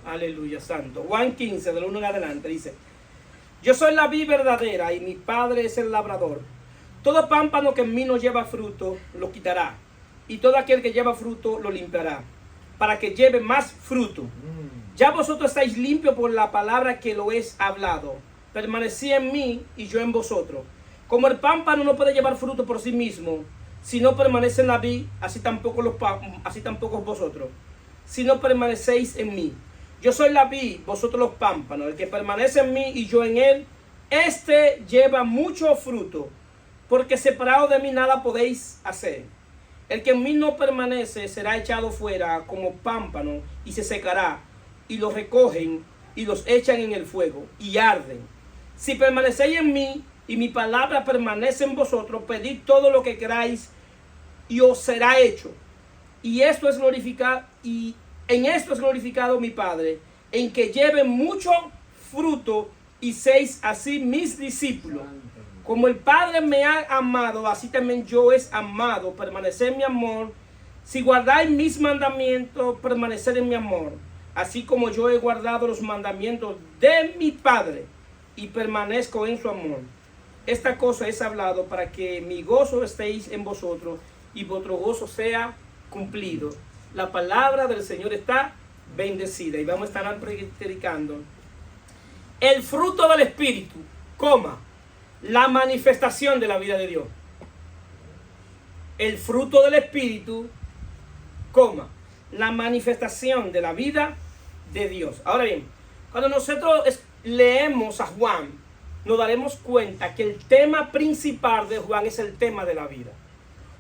Aleluya, santo. Juan 15, del 1 en adelante, dice: yo soy la vid verdadera y mi Padre es el labrador. Todo pámpano que en mí no lleva fruto, lo quitará. Y todo aquel que lleva fruto, lo limpiará, para que lleve más fruto. Ya vosotros estáis limpios por la palabra que lo es hablado. Permanecí en mí y yo en vosotros. Como el pámpano no puede llevar fruto por sí mismo, si no permanece en la vid, así tampoco vosotros, si no permanecéis en mí. Yo soy la vid, vosotros los pámpanos. El que permanece en mí y yo en él, este lleva mucho fruto, porque separado de mí nada podéis hacer. El que en mí no permanece será echado fuera como pámpano y se secará, y los recogen y los echan en el fuego y arden. Si permanecéis en mí y mi palabra permanece en vosotros, pedid todo lo que queráis y os será hecho. Y esto es glorificado, y en esto es glorificado mi Padre, en que lleven mucho fruto y seáis así mis discípulos. Como el Padre me ha amado, así también yo es amado. Permaneced en mi amor. Si guardáis mis mandamientos, permaneced en mi amor. Así como yo he guardado los mandamientos de mi Padre y permanezco en su amor. Esta cosa es hablado para que mi gozo estéis en vosotros y vuestro gozo sea cumplido. La palabra del Señor está bendecida y vamos a estar predicando el fruto del Espíritu, la manifestación de la vida de Dios. El fruto del Espíritu, la manifestación de la vida de Dios. Ahora bien, cuando nosotros leemos a Juan, nos daremos cuenta que el tema principal de Juan es el tema de la vida.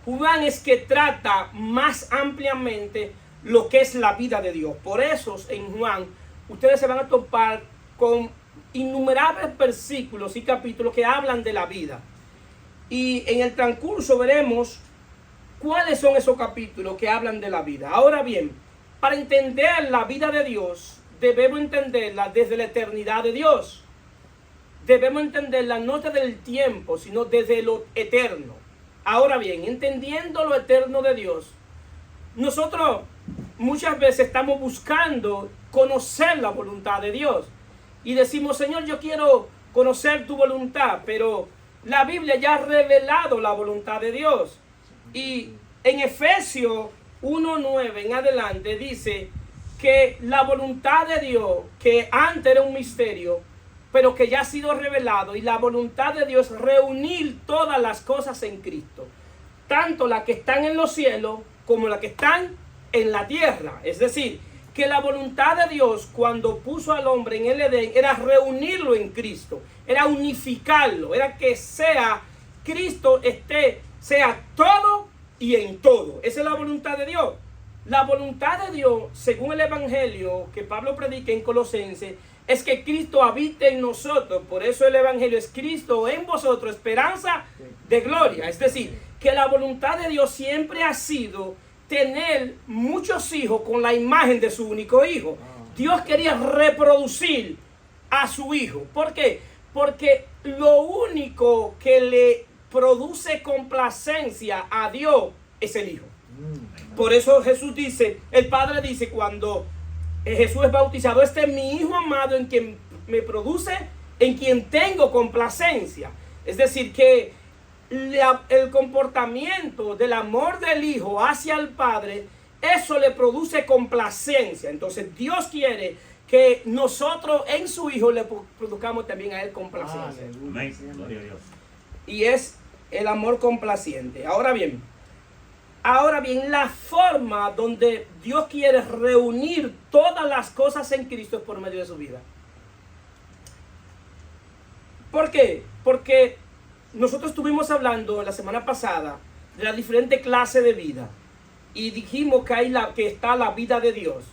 Juan es que trata más ampliamente lo que es la vida de Dios. Por eso en Juan ustedes se van a topar con innumerables versículos y capítulos que hablan de la vida. Y en el transcurso veremos cuáles son esos capítulos que hablan de la vida. Ahora bien, para entender la vida de Dios, debemos entenderla desde la eternidad de Dios. Debemos entenderla no desde el tiempo, sino desde lo eterno. Ahora bien, entendiendo lo eterno de Dios, nosotros muchas veces estamos buscando conocer la voluntad de Dios. Y decimos, Señor, yo quiero conocer tu voluntad, pero la Biblia ya ha revelado la voluntad de Dios. Y en Efesios 1:9 en adelante dice que la voluntad de Dios, que antes era un misterio, pero que ya ha sido revelado, y la voluntad de Dios es reunir todas las cosas en Cristo, tanto las que están en los cielos como las que están en la tierra. Es decir, que la voluntad de Dios cuando puso al hombre en el Edén era reunirlo en Cristo, era unificarlo, era que sea Cristo sea todo y en todo. Esa es la voluntad de Dios. La voluntad de Dios, según el Evangelio que Pablo predica en Colosenses, es que Cristo habite en nosotros. Por eso el Evangelio es Cristo en vosotros, esperanza de gloria. Es decir, que la voluntad de Dios siempre ha sido tener muchos hijos con la imagen de su único hijo. Dios quería reproducir a su hijo. ¿Por qué? Porque lo único que le produce complacencia a Dios es el hijo. Por eso Jesús dice, el Padre dice cuando Jesús es bautizado, este es mi hijo amado en quien me produce, en quien tengo complacencia. Es decir, que el comportamiento del amor del hijo hacia el Padre, eso le produce complacencia. Entonces Dios quiere que nosotros en su hijo le produzcamos también a él complacencia. Amén. Gloria a Dios. Y es el amor complaciente. Ahora bien, la forma donde Dios quiere reunir todas las cosas en Cristo es por medio de su vida. ¿Por qué? Porque nosotros estuvimos hablando la semana pasada de la diferente clase de vida. Y dijimos que está la vida de Dios.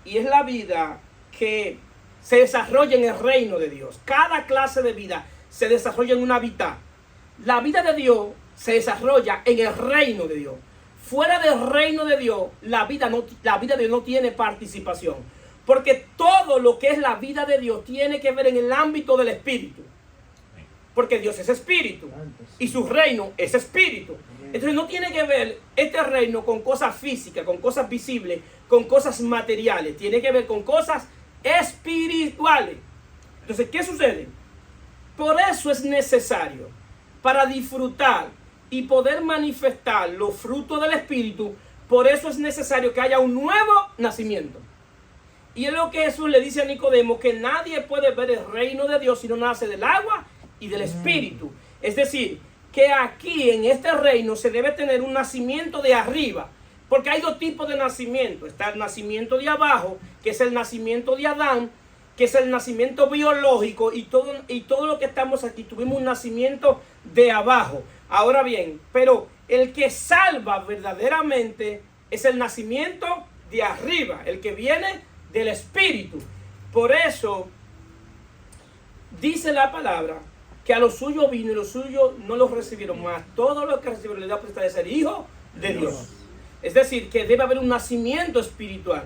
Y es la vida que se desarrolla en el reino de Dios. Cada clase de vida se desarrolla en una vida. La vida de Dios se desarrolla en el reino de Dios. Fuera del reino de Dios, la vida de Dios no tiene participación. Porque todo lo que es la vida de Dios tiene que ver en el ámbito del espíritu. Porque Dios es espíritu y su reino es espíritu. Entonces no tiene que ver este reino con cosas físicas, con cosas visibles, con cosas materiales. Tiene que ver con cosas espirituales. Entonces, ¿qué sucede? Por eso es necesario, para disfrutar y poder manifestar los frutos del Espíritu, por eso es necesario que haya un nuevo nacimiento. Y es lo que Jesús le dice a Nicodemo, que nadie puede ver el reino de Dios si no nace del agua y del Espíritu. Es decir, que aquí en este reino se debe tener un nacimiento de arriba, porque hay dos tipos de nacimiento. Está el nacimiento de abajo, que es el nacimiento de Adán, que es el nacimiento biológico, y todo lo que estamos aquí tuvimos un nacimiento de abajo. Ahora bien, pero el que salva verdaderamente es el nacimiento de arriba, el que viene del Espíritu. Por eso dice la palabra que a los suyos vino y los suyos no los recibieron, más todo lo que recibieron le da potestad de ser hijo de Dios. Es decir, que debe haber un nacimiento espiritual,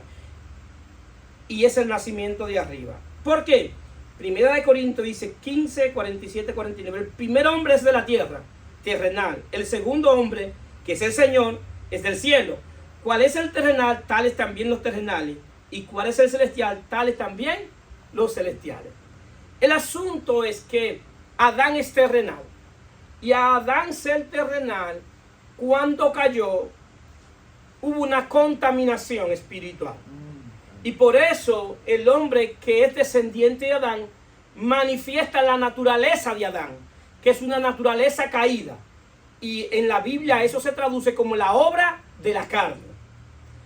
y es el nacimiento de arriba. ¿Por qué? Primera de Corintios dice 15, 47, 49. El primer hombre es de la tierra, terrenal. El segundo hombre, que es el Señor, es del cielo. ¿Cuál es el terrenal? Tales también los terrenales. ¿Y cuál es el celestial? Tales también los celestiales. El asunto es que Adán es terrenal. Y a Adán ser terrenal, cuando cayó, hubo una contaminación espiritual. Y por eso el hombre que es descendiente de Adán manifiesta la naturaleza de Adán, que es una naturaleza caída. Y en la Biblia eso se traduce como la obra de la carne.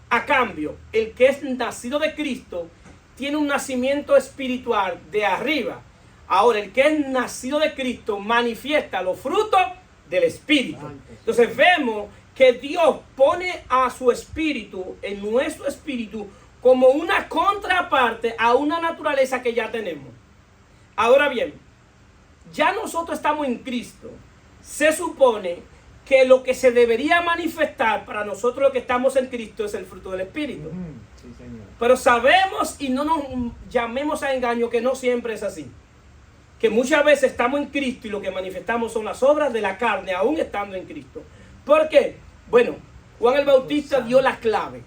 A cambio, el que es nacido de Cristo tiene un nacimiento espiritual de arriba. Ahora, el que es nacido de Cristo manifiesta los frutos del Espíritu. Entonces vemos que Dios pone a su Espíritu, en nuestro espíritu, como una contraparte a una naturaleza que ya tenemos. Ahora bien, ya nosotros estamos en Cristo. Se supone que lo que se debería manifestar para nosotros los que estamos en Cristo es el fruto del Espíritu. Sí, señor. Pero sabemos, y no nos llamemos a engaño, que no siempre es así. Que muchas veces estamos en Cristo y lo que manifestamos son las obras de la carne, aún estando en Cristo. ¿Por qué? Bueno, Juan el Bautista dio la clave.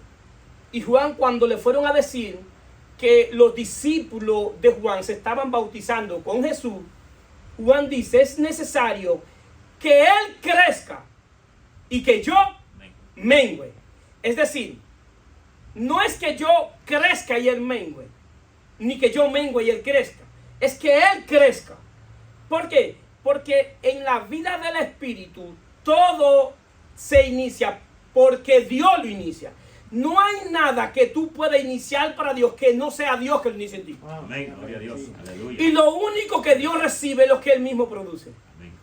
Y Juan, cuando le fueron a decir que los discípulos de Juan se estaban bautizando con Jesús, Juan dice, es necesario que Él crezca y que yo mengüe. Es decir, no es que yo crezca y Él mengüe, ni que yo mengüe y Él crezca. Es que Él crezca. ¿Por qué? Porque en la vida del Espíritu todo se inicia porque Dios lo inicia. No hay nada que tú puedas iniciar para Dios que no sea Dios que lo inicie en ti. Amén, gloria a Dios, aleluya. Y lo único que Dios recibe es lo que Él mismo produce. Amén.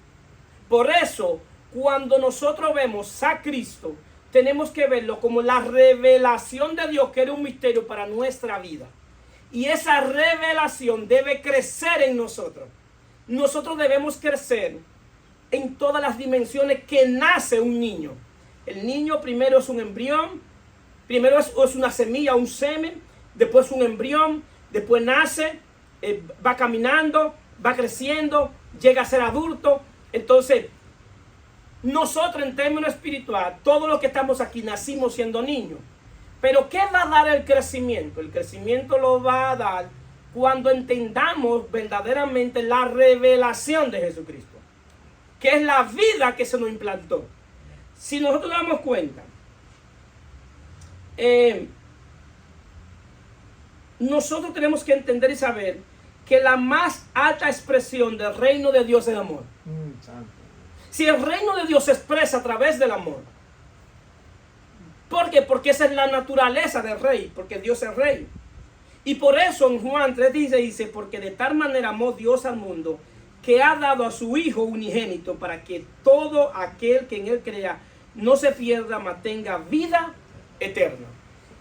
Por eso, cuando nosotros vemos a Cristo, tenemos que verlo como la revelación de Dios, que era un misterio para nuestra vida. Y esa revelación debe crecer en nosotros. Nosotros debemos crecer en todas las dimensiones que nace un niño. El niño primero es un embrión, primero es una semilla, un semen, después un embrión, después nace, va caminando, va creciendo, llega a ser adulto. Entonces, nosotros en términos espirituales, todos los que estamos aquí nacimos siendo niños. Pero ¿qué va a dar el crecimiento? El crecimiento lo va a dar cuando entendamos verdaderamente la revelación de Jesucristo, que es la vida que se nos implantó. Si nosotros nos damos cuenta, nosotros tenemos que entender y saber que la más alta expresión del reino de Dios es amor. Si el reino de Dios se expresa a través del amor, ¿por qué? Porque esa es la naturaleza del rey, porque Dios es rey. Y por eso en Juan 3:16 dice, porque de tal manera amó Dios al mundo, que ha dado a su Hijo unigénito, para que todo aquel que en Él crea no se pierda, mas tenga vida eterna.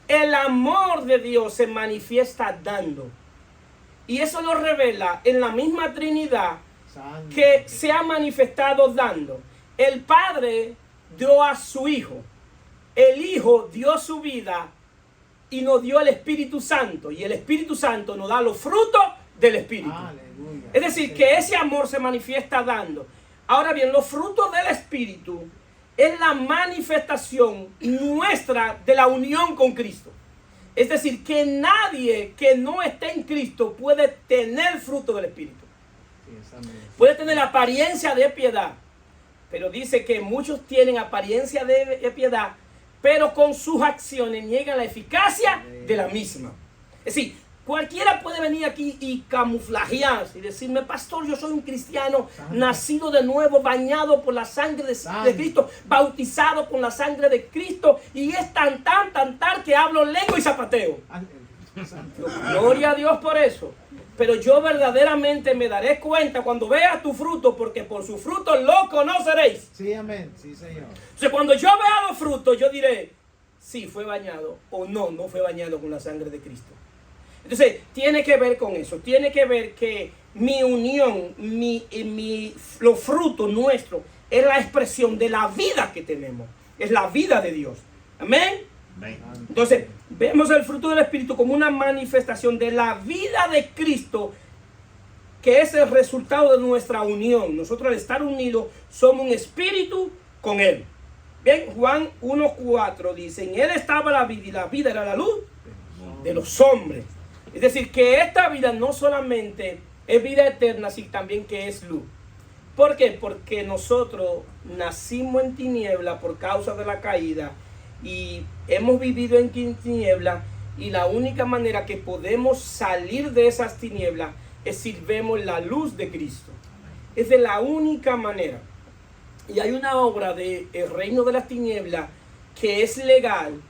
El amor de Dios se manifiesta dando. Y eso lo revela en la misma Trinidad que se ha manifestado dando. El Padre dio a su Hijo. El Hijo dio su vida y nos dio el Espíritu Santo. Y el Espíritu Santo nos da los frutos del Espíritu. Aleluya. Es decir, que ese amor se manifiesta dando. Ahora bien, los frutos del Espíritu es la manifestación nuestra de la unión con Cristo. Es decir, que nadie que no esté en Cristo puede tener fruto del Espíritu. Puede tener apariencia de piedad, pero dice que muchos tienen apariencia de piedad, pero con sus acciones niegan la eficacia de la misma. Es decir, cualquiera puede venir aquí y camuflajearse y decirme: pastor, yo soy un cristiano nacido de nuevo, bañado por la sangre de Cristo, bautizado con la sangre de Cristo, y es tan que hablo lengua y zapateo. Gloria a Dios por eso. Pero yo verdaderamente me daré cuenta cuando vea tu fruto, porque por su fruto lo conoceréis. Sí, amén. Sí, Señor. Entonces, cuando yo vea los frutos, yo diré: sí, fue bañado, o no fue bañado con la sangre de Cristo. Entonces, tiene que ver con eso. Tiene que ver que mi unión, los frutos nuestros, es la expresión de la vida que tenemos. Es la vida de Dios. Amén. Entonces, vemos el fruto del Espíritu como una manifestación de la vida de Cristo, que es el resultado de nuestra unión. Nosotros, al estar unidos, somos un espíritu con Él. Bien, Juan 1:4 dice: en Él estaba la vida, y la vida era la luz de los hombres. Es decir, que esta vida no solamente es vida eterna, sino también que es luz. ¿Por qué? Porque nosotros nacimos en tiniebla por causa de la caída, y hemos vivido en tinieblas, y la única manera que podemos salir de esas tinieblas es si vemos la luz de Cristo. Es de la única manera. Y hay una obra de El Reino de las Tinieblas que es legal,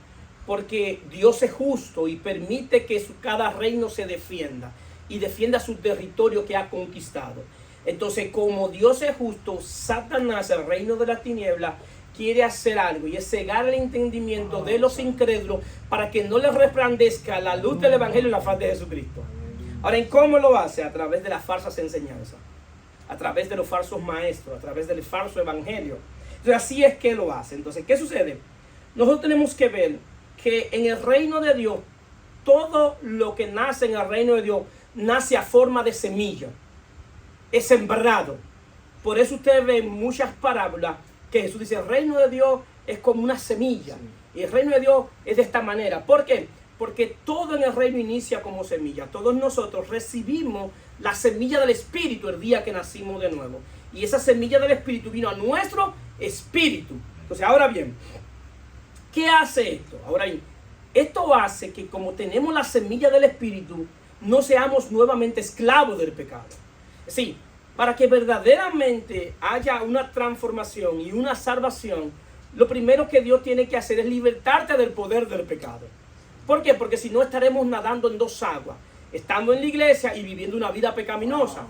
porque Dios es justo y permite que cada reino se defienda y defienda su territorio que ha conquistado. Entonces, como Dios es justo, Satanás, el reino de las tinieblas, quiere hacer algo, y es cegar el entendimiento de los incrédulos para que no les resplandezca la luz del Evangelio y la faz de Jesucristo. Ahora, ¿en cómo lo hace? A través de las falsas enseñanzas, a través de los falsos maestros, a través del falso evangelio. Entonces, así es que lo hace. Entonces, ¿qué sucede? Nosotros tenemos que ver que en el reino de Dios, todo lo que nace en el reino de Dios nace a forma de semilla, es sembrado. Por eso ustedes ven muchas parábolas que Jesús dice: el reino de Dios es como una semilla, y el reino de Dios es de esta manera. ¿Por qué? Porque todo en el reino inicia como semilla. Todos nosotros recibimos la semilla del Espíritu el día que nacimos de nuevo, y esa semilla del Espíritu vino a nuestro espíritu. Entonces, ahora bien, ¿qué hace esto? Ahora bien, esto hace que, como tenemos la semilla del Espíritu, no seamos nuevamente esclavos del pecado. Sí, para que verdaderamente haya una transformación y una salvación, lo primero que Dios tiene que hacer es libertarte del poder del pecado. ¿Por qué? Porque si no, estaremos nadando en dos aguas, estando en la iglesia y viviendo una vida pecaminosa.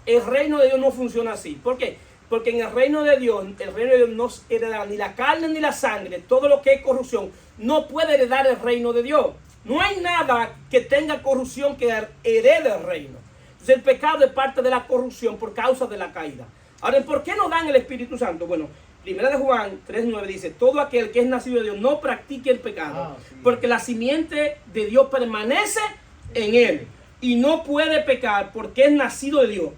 El reino de Dios no funciona así. ¿Por qué? Porque en el reino de Dios no hereda ni la carne ni la sangre. Todo lo que es corrupción no puede heredar el reino de Dios. No hay nada que tenga corrupción que herede el reino. Entonces, el pecado es parte de la corrupción por causa de la caída. Ahora, ¿por qué no dan el Espíritu Santo? Bueno, Primera de Juan 3:9 dice: todo aquel que es nacido de Dios no practique el pecado, porque la simiente de Dios permanece en él, y no puede pecar porque es nacido de Dios.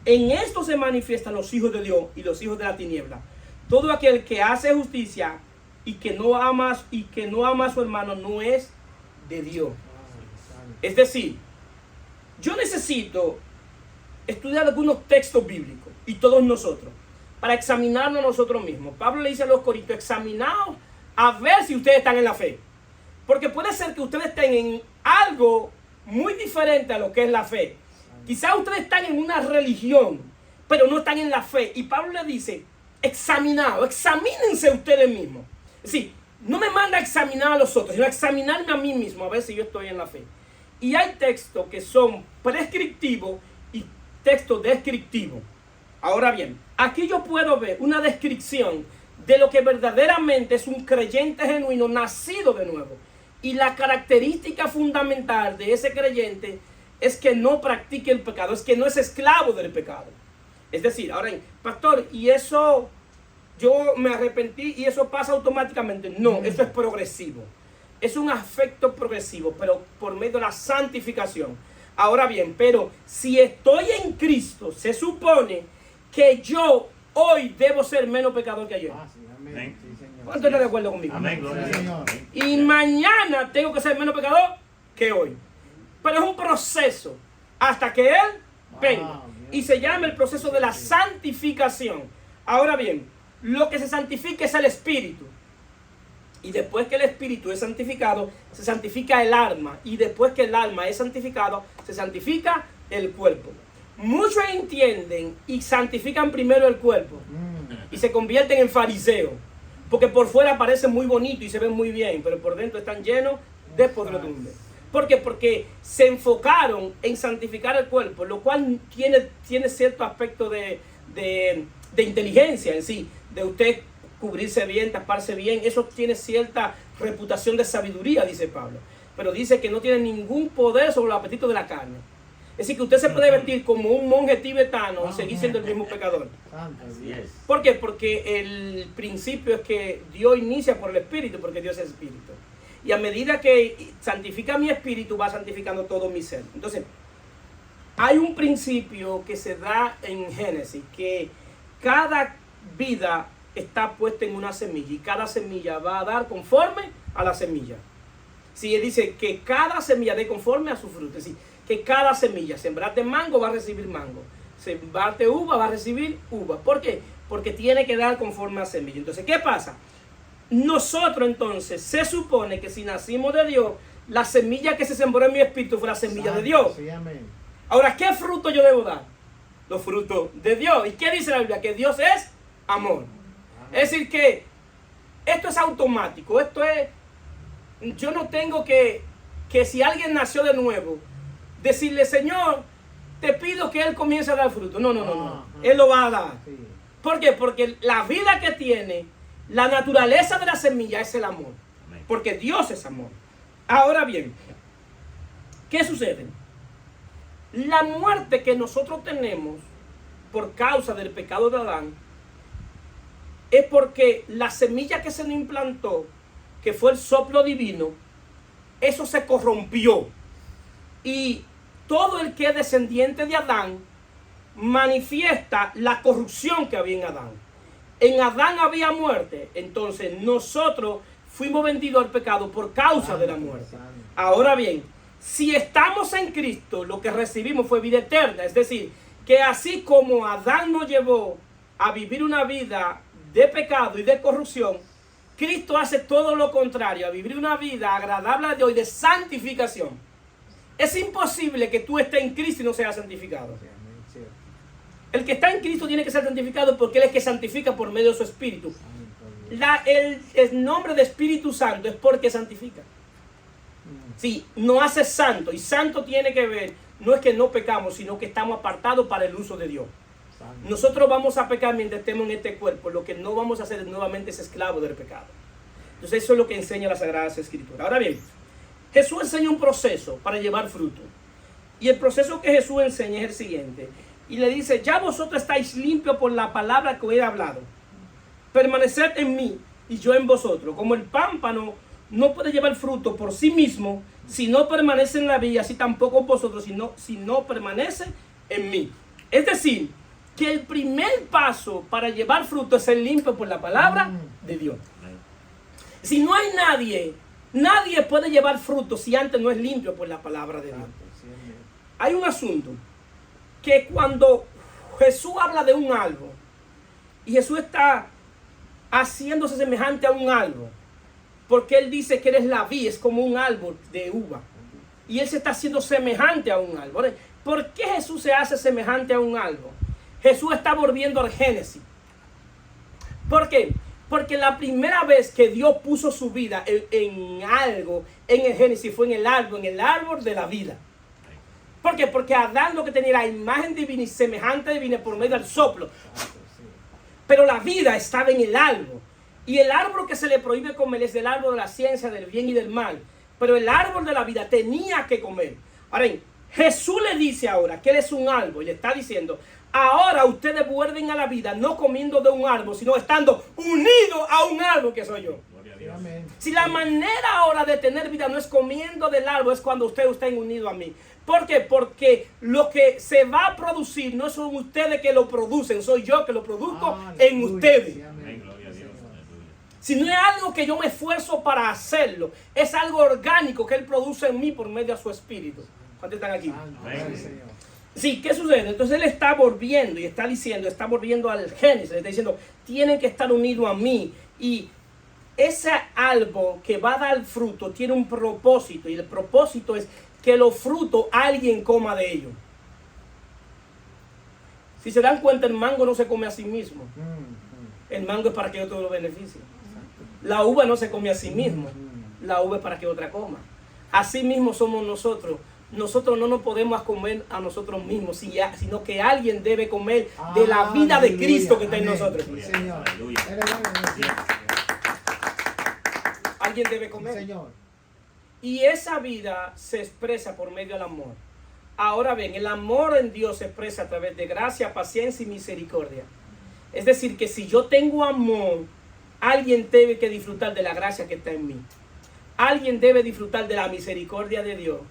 En esto se manifiestan los hijos de Dios y los hijos de la tiniebla. Todo aquel que hace justicia y que no ama a su hermano no es de Dios. Es decir, yo necesito estudiar algunos textos bíblicos, y todos nosotros, para examinarnos nosotros mismos. Pablo le dice a los corintios: examinaos a ver si ustedes están en la fe. Porque puede ser que ustedes estén en algo muy diferente a lo que es la fe. Quizás ustedes están en una religión, pero no están en la fe. Y Pablo le dice: examinaos, examínense ustedes mismos. Es decir, no me manda a examinar a los otros, sino a examinarme a mí mismo, a ver si yo estoy en la fe. Y hay textos que son prescriptivos y textos descriptivos. Ahora bien, aquí yo puedo ver una descripción de lo que verdaderamente es un creyente genuino nacido de nuevo. Y la característica fundamental de ese creyente es que no practique el pecado, es que no es esclavo del pecado. Es decir, ahora, pastor, y eso yo me arrepentí y eso pasa automáticamente. No, eso es progresivo. Es un afecto progresivo, pero por medio de la santificación. Ahora bien, pero si estoy en Cristo, se supone que yo hoy debo ser menos pecador que ayer. Sí, amén. Sí, Señor. ¿Cuánto está de acuerdo conmigo? Amén, gloria a Dios. Señor. Amén. Y mañana tengo que ser menos pecador que hoy. Pero es un proceso hasta que Él venga. Y se llama el proceso de la santificación. Ahora bien, lo que se santifica es el espíritu. Y después que el espíritu es santificado, se santifica el alma. Y después que el alma es santificado, se santifica el cuerpo. Muchos entienden y santifican primero el cuerpo. Y se convierten en fariseos. Porque por fuera parece muy bonito y se ven muy bien, pero por dentro están llenos de podredumbre. ¿Por qué? Porque se enfocaron en santificar el cuerpo, lo cual tiene cierto aspecto de inteligencia en sí, de usted cubrirse bien, taparse bien. Eso tiene cierta reputación de sabiduría, dice Pablo. Pero dice que no tiene ningún poder sobre el apetito de la carne. Es decir, que usted se puede vestir como un monje tibetano y seguir siendo el mismo pecador. Así es. ¿Por qué? Porque el principio es que Dios inicia por el Espíritu, porque Dios es Espíritu. Y a medida que santifica mi espíritu, va santificando todo mi ser. Entonces, hay un principio que se da en Génesis, que cada vida está puesta en una semilla y cada semilla va a dar conforme a la semilla. Si dice que cada semilla dé conforme a su fruto, es decir, que cada semilla, sembrarte mango va a recibir mango, sembrarte uva va a recibir uva. ¿Por qué? Porque tiene que dar conforme a semilla. Entonces, ¿qué pasa? Nosotros entonces, se supone que si nacimos de Dios, la semilla que se sembró en mi espíritu fue la semilla de Dios. Sí, amén. Ahora, ¿qué fruto yo debo dar? Los frutos de Dios. ¿Y qué dice la Biblia? Que Dios es amor. Es decir, que esto es automático. Esto es, yo no tengo que si alguien nació de nuevo, decirle, Señor, te pido que Él comience a dar fruto. No. Él lo va a dar. Sí. ¿Por qué? Porque la vida que tiene, la naturaleza de la semilla es el amor. Amén. Porque Dios es amor. Ahora bien, ¿qué sucede? La muerte que nosotros tenemos por causa del pecado de Adán es porque la semilla que se nos implantó, que fue el soplo divino, eso se corrompió. Y todo el que es descendiente de Adán manifiesta la corrupción que había en Adán. En Adán había muerte, entonces nosotros fuimos vendidos al pecado por causa de la muerte. Ahora bien, si estamos en Cristo, lo que recibimos fue vida eterna. Es decir, que así como Adán nos llevó a vivir una vida de pecado y de corrupción, Cristo hace todo lo contrario, a vivir una vida agradable a Dios y de santificación. Es imposible que tú estés en Cristo y no seas santificado. Sí, amén, cierto. El que está en Cristo tiene que ser santificado porque Él es que santifica por medio de su Espíritu. Amén, por Dios. El nombre de Espíritu Santo es porque santifica. Sí, no hace santo. Y santo tiene que ver, no es que no pecamos, sino que estamos apartados para el uso de Dios. Santo. Nosotros vamos a pecar mientras estemos en este cuerpo. Lo que no vamos a hacer nuevamente es esclavo del pecado. Entonces eso es lo que enseña la Sagrada Escritura. Ahora bien, Jesús enseña un proceso para llevar fruto. Y el proceso que Jesús enseña es el siguiente. Y le dice, ya vosotros estáis limpios por la palabra que os he hablado. Permaneced en mí y yo en vosotros. Como el pámpano no puede llevar fruto por sí mismo si no permanece en la vid, así tampoco vosotros si no permanece en mí. Es decir, que el primer paso para llevar fruto es ser limpio por la palabra de Dios. Amén. Si no hay nadie puede llevar fruto si antes no es limpio por la palabra de Dios. Santo, sí, amén. Hay un asunto que cuando Jesús habla de un árbol y Jesús está haciéndose semejante a un árbol, porque Él dice que eres la vid, es como un árbol de uva, y Él se está haciendo semejante a un árbol. ¿Por qué Jesús se hace semejante a un árbol? Jesús está volviendo al Génesis. ¿Por qué? Porque la primera vez que Dios puso su vida en algo, en el Génesis, fue en el árbol de la vida. ¿Por qué? Porque Adán lo que tenía era imagen divina y semejante divina por medio del soplo. Santo, sí. Pero la vida estaba en el árbol. Y el árbol que se le prohíbe comer es el árbol de la ciencia del bien y del mal. Pero el árbol de la vida tenía que comer. Ahora bien, Jesús le dice ahora que Él es un árbol. Y le está diciendo, ahora ustedes vuelven a la vida no comiendo de un árbol, sino estando unidos a un árbol que soy yo. Gloria a Sí, Dios. amén. Si la manera ahora de tener vida no es comiendo del árbol, es cuando ustedes estén unidos a mí. ¿Por qué? Porque lo que se va a producir no son ustedes que lo producen, soy yo que lo produzco en Aleluya, ustedes. sí, amén. Amén, gloria a Dios. Aleluya. Si no es algo que yo me esfuerzo para hacerlo, es algo orgánico que Él produce en mí por medio de su Espíritu. ¿Cuántos están aquí? Amén, Señor. Sí, ¿qué sucede? Entonces Él está volviendo y está diciendo, está volviendo al Génesis, está diciendo, tienen que estar unidos a mí. Y ese árbol que va a dar fruto tiene un propósito, y el propósito es que los frutos alguien coma de ellos. Si se dan cuenta, el mango no se come a sí mismo. El mango es para que otro lo beneficie. La uva no se come a sí mismo. La uva es para que otra coma. Así mismo somos nosotros. Nosotros no nos podemos comer a nosotros mismos, sino que alguien debe comer de la vida de Cristo que está en nosotros. Sí, Señor. Aleluya. Alguien debe Sí, comer. Señor. Y esa vida se expresa por medio del amor. Ahora bien, el amor en Dios se expresa a través de gracia, paciencia y misericordia. Es decir, que si yo tengo amor, alguien debe que disfrutar de la gracia que está en mí. Alguien debe disfrutar de la misericordia de Dios.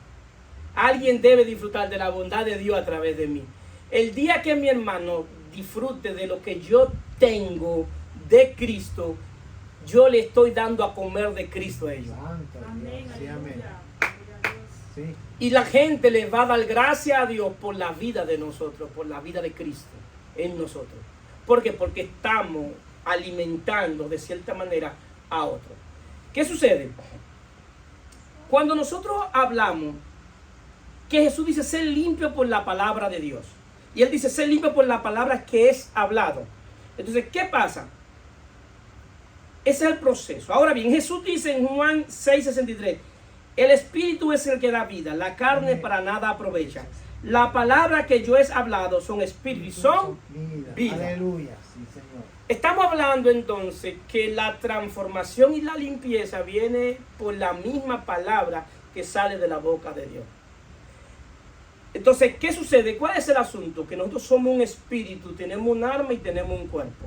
Alguien debe disfrutar de la bondad de Dios a través de mí. El día que mi hermano disfrute de lo que yo tengo de Cristo, yo le estoy dando a comer de Cristo a ellos. Santo Dios. Sí, amén. Sí. Y la gente le va a dar gracias a Dios por la vida de nosotros, por la vida de Cristo en nosotros. ¿Por qué? Porque estamos alimentando de cierta manera a otros. ¿Qué sucede? Cuando nosotros hablamos que Jesús dice ser limpio por la palabra de Dios, y Él dice ser limpio por la palabra que es hablado. Entonces, ¿qué pasa? Ese es el proceso. Ahora bien, Jesús dice en Juan 6:63, el Espíritu es el que da vida, la carne para nada aprovecha. La palabra que yo he hablado son espíritu y son vida. Aleluya. Sí, Señor. Estamos hablando entonces que la transformación y la limpieza viene por la misma palabra que sale de la boca de Dios. Entonces, ¿qué sucede? ¿Cuál es el asunto? Que nosotros somos un espíritu, tenemos un alma y tenemos un cuerpo.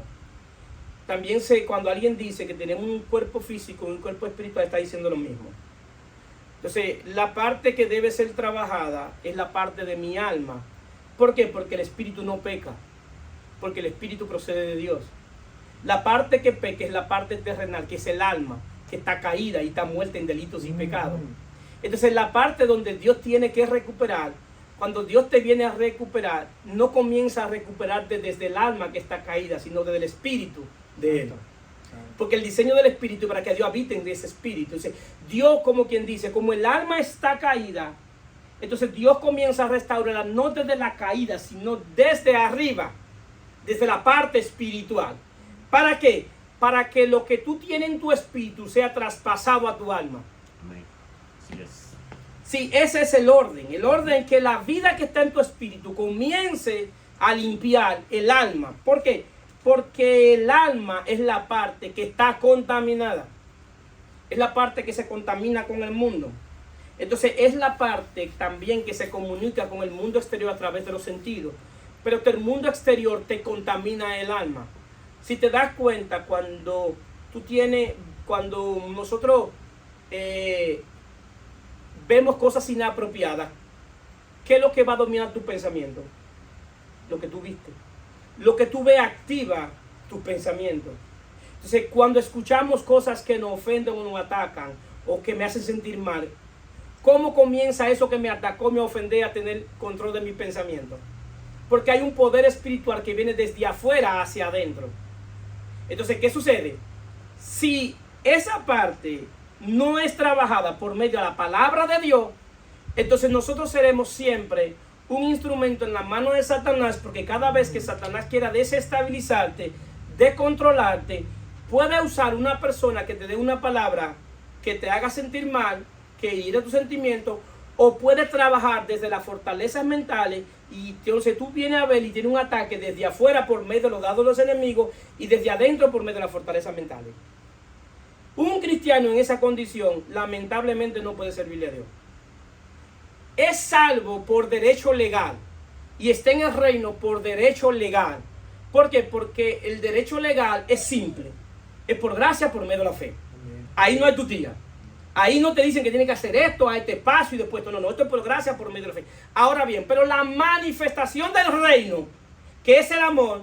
También cuando alguien dice que tenemos un cuerpo físico y un cuerpo espiritual, está diciendo lo mismo. Entonces, la parte que debe ser trabajada es la parte de mi alma. ¿Por qué? Porque el espíritu no peca. Porque el espíritu procede de Dios. La parte que peca es la parte terrenal, que es el alma, que está caída y está muerta en delitos y pecados. Entonces, la parte donde Dios tiene que recuperar, cuando Dios te viene a recuperar, no comienza a recuperarte desde el alma que está caída, sino desde el espíritu de Él. Porque el diseño del espíritu es para que Dios habite en ese espíritu. Entonces, Dios, como quien dice, como el alma está caída, entonces Dios comienza a restaurarla no desde la caída, sino desde arriba, desde la parte espiritual. ¿Para qué? Para que lo que tú tienes en tu espíritu sea traspasado a tu alma. Amén. Así es. Sí, ese es el orden. El orden es que la vida que está en tu espíritu comience a limpiar el alma. ¿Por qué? Porque el alma es la parte que está contaminada. Es la parte que se contamina con el mundo. Entonces es la parte también que se comunica con el mundo exterior a través de los sentidos. Pero que el mundo exterior te contamina el alma. Si te das cuenta, cuando nosotros vemos cosas inapropiadas, ¿qué es lo que va a dominar tu pensamiento? Lo que tú viste. Lo que tú ves activa tus pensamientos. Entonces, cuando escuchamos cosas que nos ofenden o nos atacan o que me hacen sentir mal, ¿cómo comienza eso que me atacó, me ofendió a tener control de mi pensamiento? Porque hay un poder espiritual que viene desde afuera hacia adentro. Entonces, ¿qué sucede? Si esa parte no es trabajada por medio de la palabra de Dios, entonces nosotros seremos siempre un instrumento en la mano de Satanás, porque cada vez que Satanás quiera desestabilizarte, descontrolarte, puede usar una persona que te dé una palabra que te haga sentir mal, que hiere tus sentimientos, o puede trabajar desde las fortalezas mentales, y entonces tú vienes a ver y tienes un ataque desde afuera por medio de los dados de los enemigos y desde adentro por medio de las fortalezas mentales. Un cristiano en esa condición lamentablemente no puede servirle a Dios. Es salvo por derecho legal y está en el reino por derecho legal. ¿Por qué? Porque el derecho legal es simple. Es por gracia, por medio de la fe. Ahí no hay tutía. Ahí no te dicen que tienes que hacer esto, a este paso y después esto. No, esto es por gracia, por medio de la fe. Ahora bien, pero la manifestación del reino, que es el amor,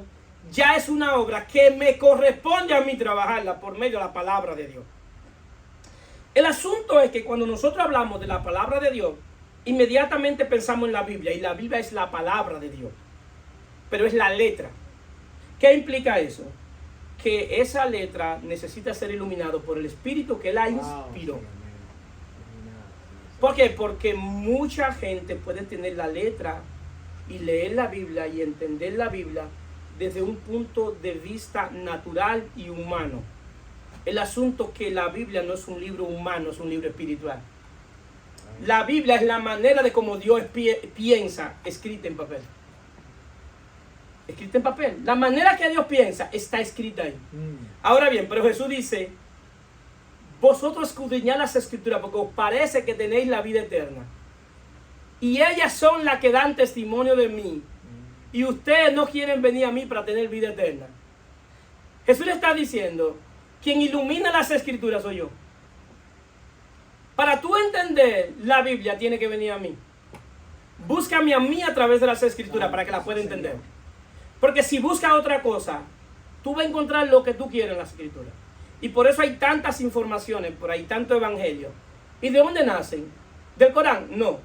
ya es una obra que me corresponde a mí trabajarla por medio de la palabra de Dios. El asunto es que cuando nosotros hablamos de la palabra de Dios, inmediatamente pensamos en la Biblia, y la Biblia es la palabra de Dios, pero es la letra. ¿Qué implica eso? Que esa letra necesita ser iluminado por el Espíritu que la inspiró. ¿Por qué? Porque mucha gente puede tener la letra y leer la Biblia y entender la Biblia desde un punto de vista natural y humano. El asunto es que la Biblia no es un libro humano, es un libro espiritual. La Biblia es la manera de cómo Dios piensa, escrita en papel. Escrita en papel. La manera que Dios piensa está escrita ahí. Ahora bien, pero Jesús dice, vosotros escudriñad las Escrituras porque os parece que tenéis la vida eterna. Y ellas son las que dan testimonio de mí. Y ustedes no quieren venir a mí para tener vida eterna. Jesús le está diciendo, quien ilumina las Escrituras soy yo. Para tú entender la Biblia, tiene que venir a mí. Búscame a mí a través de las Escrituras para que la pueda entender. Porque si buscas otra cosa, tú vas a encontrar lo que tú quieres en las Escrituras. Y por eso hay tantas informaciones, por ahí tanto evangelio. ¿Y de dónde nacen? ¿Del Corán? No.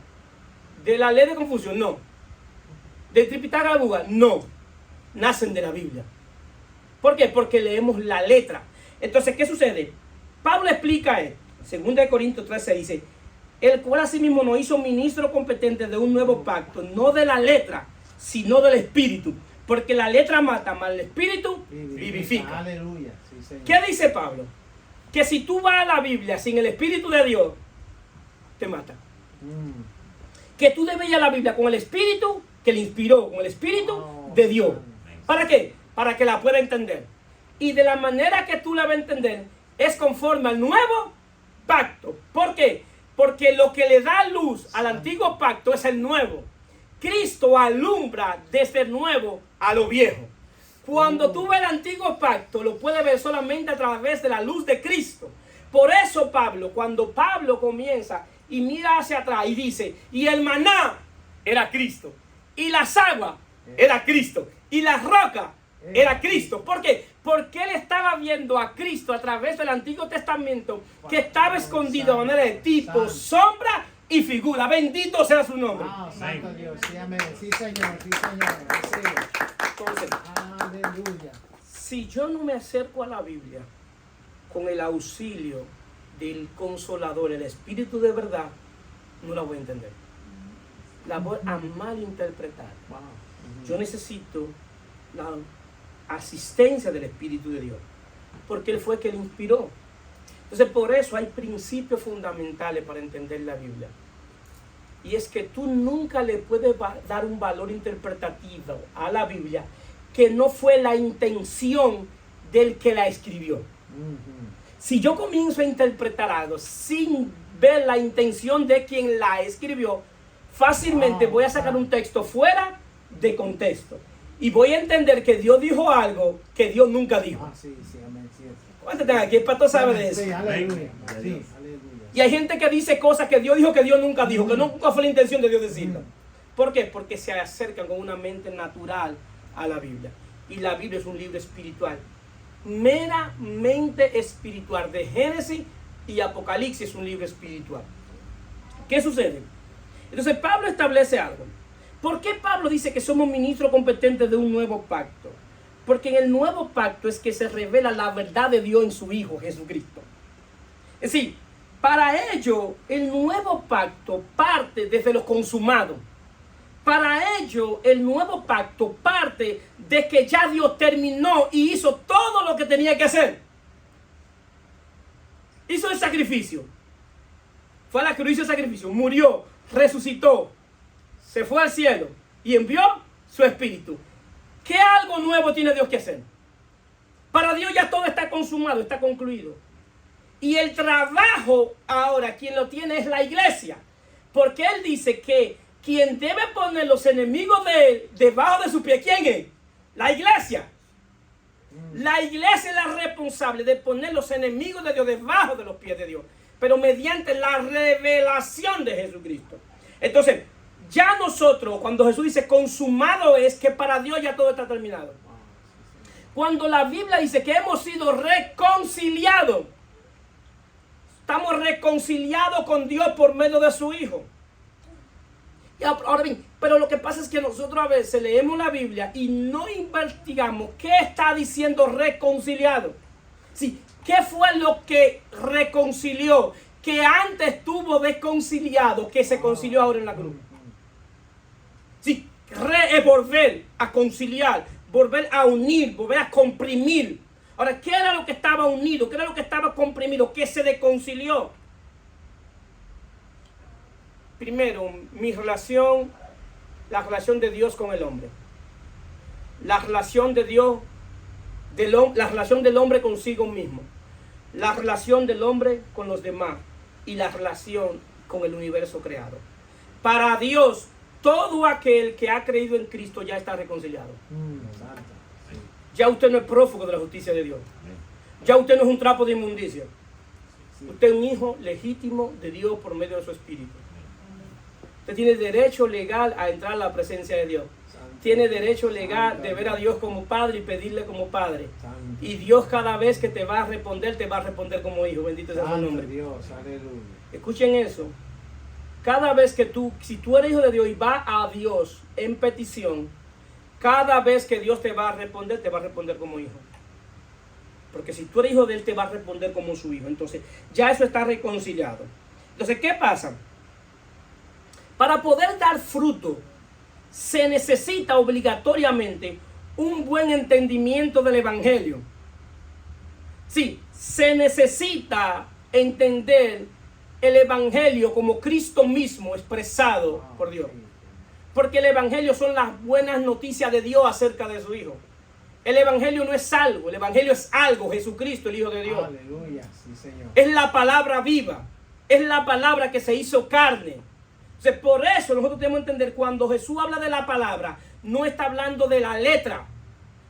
¿De la ley de Confucio? No. ¿Del Tripitaka Buda? No. Nacen de la Biblia. ¿Por qué? Porque leemos la letra. Entonces, ¿qué sucede? Pablo explica esto. 2 Corintios 13 dice, el cual asimismo nos hizo ministro competente de un nuevo pacto, no de la letra, sino del Espíritu. Porque la letra mata, mas el Espíritu vivifica. Aleluya. Sí, Señor. ¿Qué dice Pablo? Que si tú vas a la Biblia sin el Espíritu de Dios, te mata. Que tú debes ir a la Biblia con el Espíritu que le inspiró, con el Espíritu de Dios. ¿Para qué? Para que la pueda entender. Y de la manera que tú la vas a entender es conforme al nuevo pacto. ¿Por qué? Porque lo que le da luz al antiguo pacto es el nuevo. Cristo alumbra desde el nuevo a lo viejo. Cuando tú ves el antiguo pacto, lo puedes ver solamente a través de la luz de Cristo. Por eso cuando Pablo comienza y mira hacia atrás y dice, y el maná era Cristo, y las aguas era Cristo, y la roca era Cristo. ¿Por qué? Porque él estaba viendo a Cristo a través del Antiguo Testamento, que estaba escondido de manera de tipo, sombra y figura. Bendito sea su nombre. Santo Dios, sí, amén. Sí, Señor, sí, Señor. Entonces, Aleluya. si yo no me acerco a la Biblia con el auxilio del Consolador, el Espíritu de verdad, no la voy a entender. La voy a malinterpretar. Yo necesito la asistencia del Espíritu de Dios, porque Él fue quien inspiró. Entonces, por eso hay principios fundamentales para entender la Biblia. Y es que tú nunca le puedes dar un valor interpretativo a la Biblia que no fue la intención del que la escribió. Si yo comienzo a interpretar algo sin ver la intención de quien la escribió, fácilmente voy a sacar un texto fuera de contexto. Y voy a entender que Dios dijo algo que Dios nunca dijo. Sí, amén, cierto. ¿Cuántos están aquí? El pastor sabe de eso. Sí, aleluya. Sí, aleluya. Y hay gente que dice cosas que Dios dijo que Dios nunca dijo, que nunca fue la intención de Dios decirlo. ¿Por qué? Porque se acercan con una mente natural a la Biblia. Y la Biblia es un libro espiritual. Meramente espiritual. De Génesis y Apocalipsis es un libro espiritual. ¿Qué sucede? Entonces Pablo establece algo. ¿Por qué Pablo dice que somos ministros competentes de un nuevo pacto? Porque en el nuevo pacto es que se revela la verdad de Dios en su Hijo Jesucristo. Es decir, para ello el nuevo pacto parte desde lo consumado. Para ello el nuevo pacto parte de que ya Dios terminó y hizo todo lo que tenía que hacer. Hizo el sacrificio. Fue a la cruz, hizo el sacrificio, murió, resucitó, se fue al cielo y envió su Espíritu. ¿Qué algo nuevo tiene Dios que hacer? Para Dios ya todo está consumado, está concluido. Y el trabajo ahora, quien lo tiene es la iglesia. Porque Él dice que quien debe poner los enemigos de Él debajo de su pie, ¿quién es? La iglesia. La iglesia es la responsable de poner los enemigos de Dios debajo de los pies de Dios, pero mediante la revelación de Jesucristo. Entonces, ya nosotros, cuando Jesús dice consumado, es que para Dios ya todo está terminado. Cuando la Biblia dice que hemos sido reconciliados, estamos reconciliados con Dios por medio de su Hijo. Y ahora bien, pero lo que pasa es que nosotros a veces leemos la Biblia y no investigamos qué está diciendo reconciliado. Sí, ¿qué fue lo que reconcilió? Que antes estuvo desconciliado, que se concilió ahora en la cruz. Sí, es volver a conciliar, volver a unir, volver a comprimir. Ahora, ¿qué era lo que estaba unido? ¿Qué era lo que estaba comprimido? Que se desconcilió. Primero, la relación de Dios con el hombre. La relación de Dios, la relación del hombre consigo mismo. La relación del hombre con los demás. Y la relación con el universo creado. Para Dios, todo aquel que ha creído en Cristo ya está reconciliado. Ya usted no es prófugo de la justicia de Dios. Ya usted no es un trapo de inmundicia. Usted es un hijo legítimo de Dios por medio de su espíritu. Usted tiene derecho legal a entrar a la presencia de Dios. Tiene derecho legal de ver a Dios como Padre y pedirle como Padre. Y Dios cada vez que te va a responder como hijo. Bendito sea su nombre. Escuchen eso. Cada vez que si tú eres hijo de Dios y vas a Dios en petición, cada vez que Dios te va a responder como hijo. Porque si tú eres hijo de Él, te va a responder como su hijo. Entonces, ya eso está reconciliado. Entonces, ¿qué pasa? Para poder dar fruto, se necesita obligatoriamente un buen entendimiento del Evangelio. Sí, se necesita entender el Evangelio como Cristo mismo expresado por Dios. Porque el Evangelio son las buenas noticias de Dios acerca de su Hijo. El Evangelio no es algo, el Evangelio es algo, Jesucristo, el Hijo de Dios. Aleluya, sí, Señor. Es la palabra viva, es la palabra que se hizo carne. Entonces, por eso nosotros tenemos que entender, cuando Jesús habla de la palabra, no está hablando de la letra.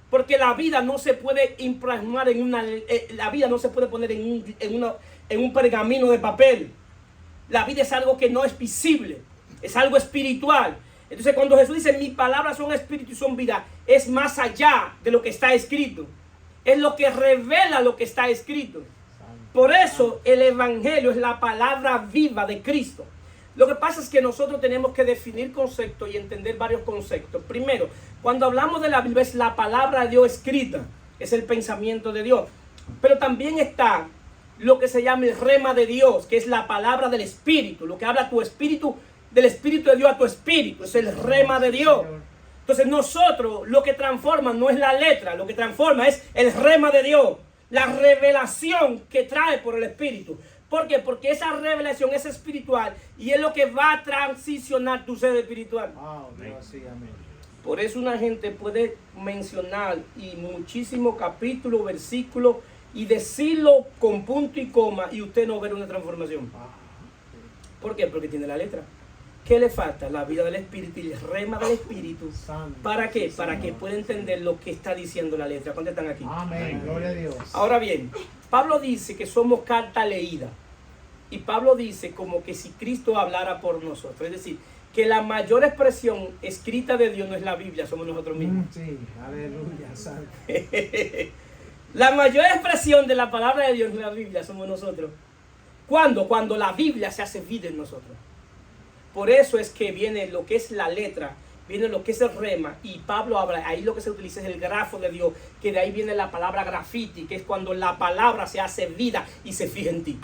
Porque la vida no se puede impregnar la vida no se puede poner en un pergamino de papel. La vida es algo que no es visible, es algo espiritual. Entonces, cuando Jesús dice, mis palabras son espíritu y son vida, es más allá de lo que está escrito. Es lo que revela lo que está escrito. Por eso el Evangelio es la palabra viva de Cristo. Lo que pasa es que nosotros tenemos que definir conceptos y entender varios conceptos. Primero, cuando hablamos de la Biblia, es la palabra de Dios escrita, es el pensamiento de Dios. Pero también está lo que se llama el rema de Dios, que es la palabra del Espíritu, lo que habla tu espíritu, del Espíritu de Dios a tu espíritu, es el rema de Dios. Entonces nosotros, lo que transforma no es la letra, lo que transforma es el rema de Dios, la revelación que trae por el Espíritu. ¿Por qué? Porque esa revelación es espiritual y es lo que va a transicionar tu ser espiritual. Por eso una gente puede mencionar y muchísimos capítulos, versículos y decirlo con punto y coma y usted no ver una transformación. ¿Por qué? Porque tiene la letra. ¿Qué le falta? La vida del Espíritu y el rema del Espíritu. ¿Para qué? Para que pueda entender lo que está diciendo la letra. ¿Cuántos están aquí? Amén, gloria a Dios. Ahora bien, Pablo dice que somos carta leída. Y Pablo dice como que si Cristo hablara por nosotros. Es decir, que la mayor expresión escrita de Dios no es la Biblia, somos nosotros mismos. Sí, aleluya, santo. La mayor expresión de la palabra de Dios no es la Biblia, somos nosotros. ¿Cuándo? Cuando la Biblia se hace vida en nosotros. Por eso es que viene lo que es la letra, viene lo que es el rema, y Pablo habla, ahí lo que se utiliza es el grafo de Dios, que de ahí viene la palabra grafiti, que es cuando la palabra se hace vida y se fija en ti.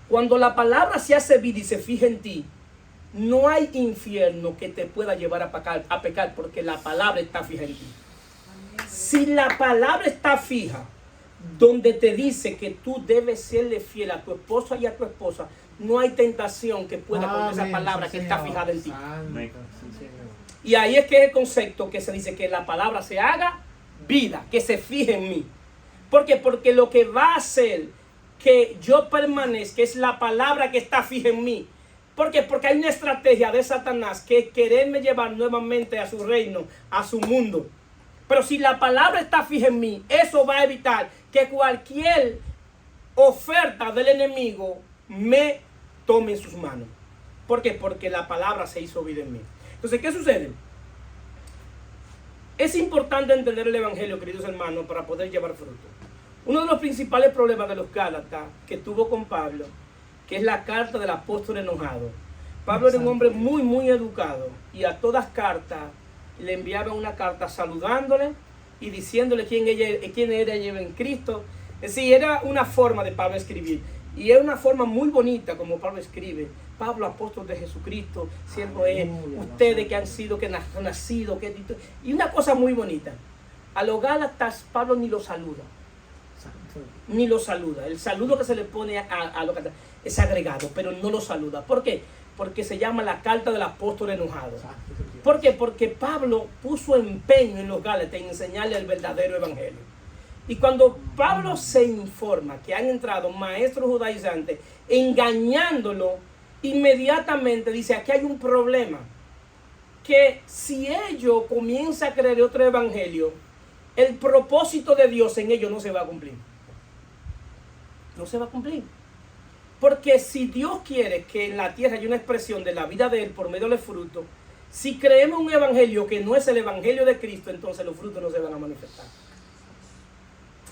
Cuando la palabra se hace vida y se fija en ti, no hay infierno que te pueda llevar a pecar porque la palabra está fija en ti. Si la palabra está fija, donde te dice que tú debes serle fiel a tu esposo y a tu esposa, no hay tentación que pueda con esa palabra que está fijada en ti. Y ahí es que es el concepto que se dice que la palabra se haga vida, que se fije en mí. ¿Por qué? Porque lo que va a hacer que yo permanezca es la palabra que está fija en mí. ¿Por qué? Porque hay una estrategia de Satanás que es quererme llevar nuevamente a su reino, a su mundo. Pero si la palabra está fija en mí, eso va a evitar que cualquier oferta del enemigo me tome en sus manos. ¿Por qué? Porque la palabra se hizo vida en mí. Entonces, ¿qué sucede? Es importante entender el Evangelio, queridos hermanos, para poder llevar fruto. Uno de los principales problemas de los Gálatas que tuvo con Pablo, que es la carta del apóstol enojado. Pablo era un hombre muy, muy educado y a todas cartas le enviaba una carta saludándole y diciéndole quién era ella en Cristo. Es decir, era una forma de Pablo escribir. Y es una forma muy bonita como Pablo escribe. Pablo, apóstol de Jesucristo, siervo es, ustedes que han sido, que han nacido, y una cosa muy bonita. A los Gálatas Pablo ni lo saluda. Ni lo saluda. El saludo que se le pone a los Gálatas es agregado, pero no lo saluda. ¿Por qué? Porque se llama la carta del apóstol enojado. ¿Por qué? Porque Pablo puso empeño en los Gálatas en enseñarle el verdadero evangelio. Y cuando Pablo se informa que han entrado maestros judaizantes engañándolo, inmediatamente dice, aquí hay un problema, que si ellos comienzan a creer otro evangelio, el propósito de Dios en ellos no se va a cumplir. No se va a cumplir. Porque si Dios quiere que en la tierra haya una expresión de la vida de Él por medio del fruto, si creemos un evangelio que no es el evangelio de Cristo, entonces los frutos no se van a manifestar.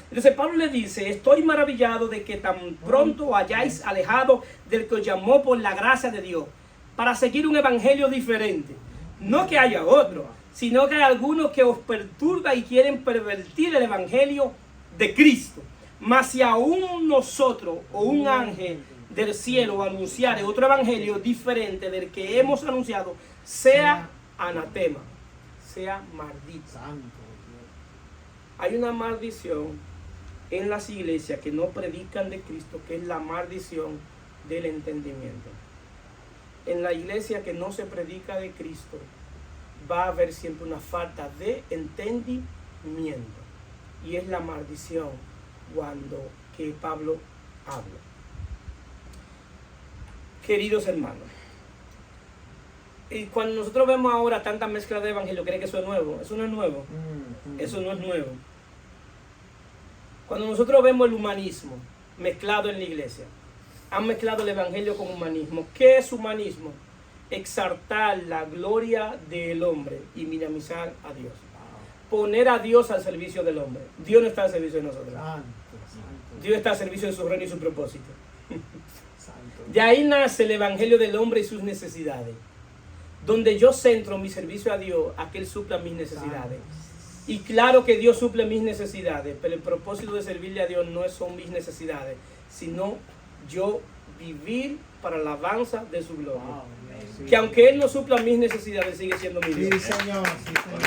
Entonces Pablo le dice, estoy maravillado de que tan pronto hayáis alejado del que os llamó por la gracia de Dios, para seguir un evangelio diferente. No que haya otro, sino que hay algunos que os perturban y quieren pervertir el evangelio de Cristo. Mas si aún nosotros o un ángel del cielo anunciare otro evangelio diferente del que hemos anunciado, sea anatema, sea maldito. Hay una maldición en las iglesias que no predican de Cristo, que es la maldición del entendimiento. En la iglesia que no se predica de Cristo, va a haber siempre una falta de entendimiento. Y es la maldición cuando que Pablo habla. Queridos hermanos, y cuando nosotros vemos ahora tanta mezcla de evangelio, ¿creen que eso es nuevo? Eso no es nuevo. Eso no es nuevo. Cuando nosotros vemos el humanismo mezclado en la iglesia, han mezclado el evangelio con humanismo. ¿Qué es humanismo? Exaltar la gloria del hombre y minimizar a Dios. Poner a Dios al servicio del hombre. Dios no está al servicio de nosotros. Dios está al servicio de su reino y su propósito. De ahí nace el evangelio del hombre y sus necesidades. Donde yo centro mi servicio a Dios, a que Él supla mis necesidades. Y claro que Dios suple mis necesidades, pero el propósito de servirle a Dios no son mis necesidades, sino yo vivir para la alabanza de su gloria. Que aunque Él no supla mis necesidades, sigue siendo mi Dios. Sí, Señor. Sí, Señor.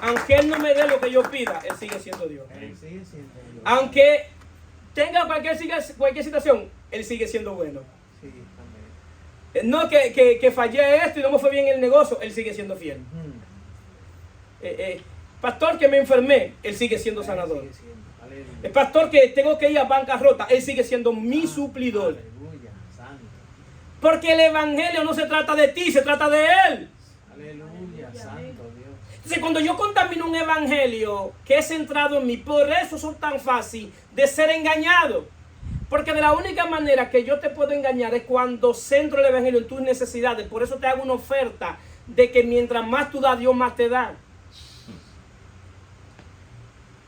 Aunque Él no me dé lo que yo pida, Él sigue siendo Dios. Él sigue siendo Dios. Aunque tenga cualquier situación, Él sigue siendo bueno. Sí, amén. No que fallé esto y no me fue bien el negocio, Él sigue siendo fiel. Pastor, que me enfermé, Él sigue siendo sanador. El pastor, que tengo que ir a bancarrota, Él sigue siendo mi suplidor. Aleluya, santo. Porque el evangelio no se trata de ti, se trata de Él. Aleluya, santo Dios. Entonces, cuando yo contamino un evangelio que es centrado en mí, por eso soy tan fácil de ser engañado. Porque de la única manera que yo te puedo engañar es cuando centro el evangelio en tus necesidades. Por eso te hago una oferta de que mientras más tú das, Dios más te da.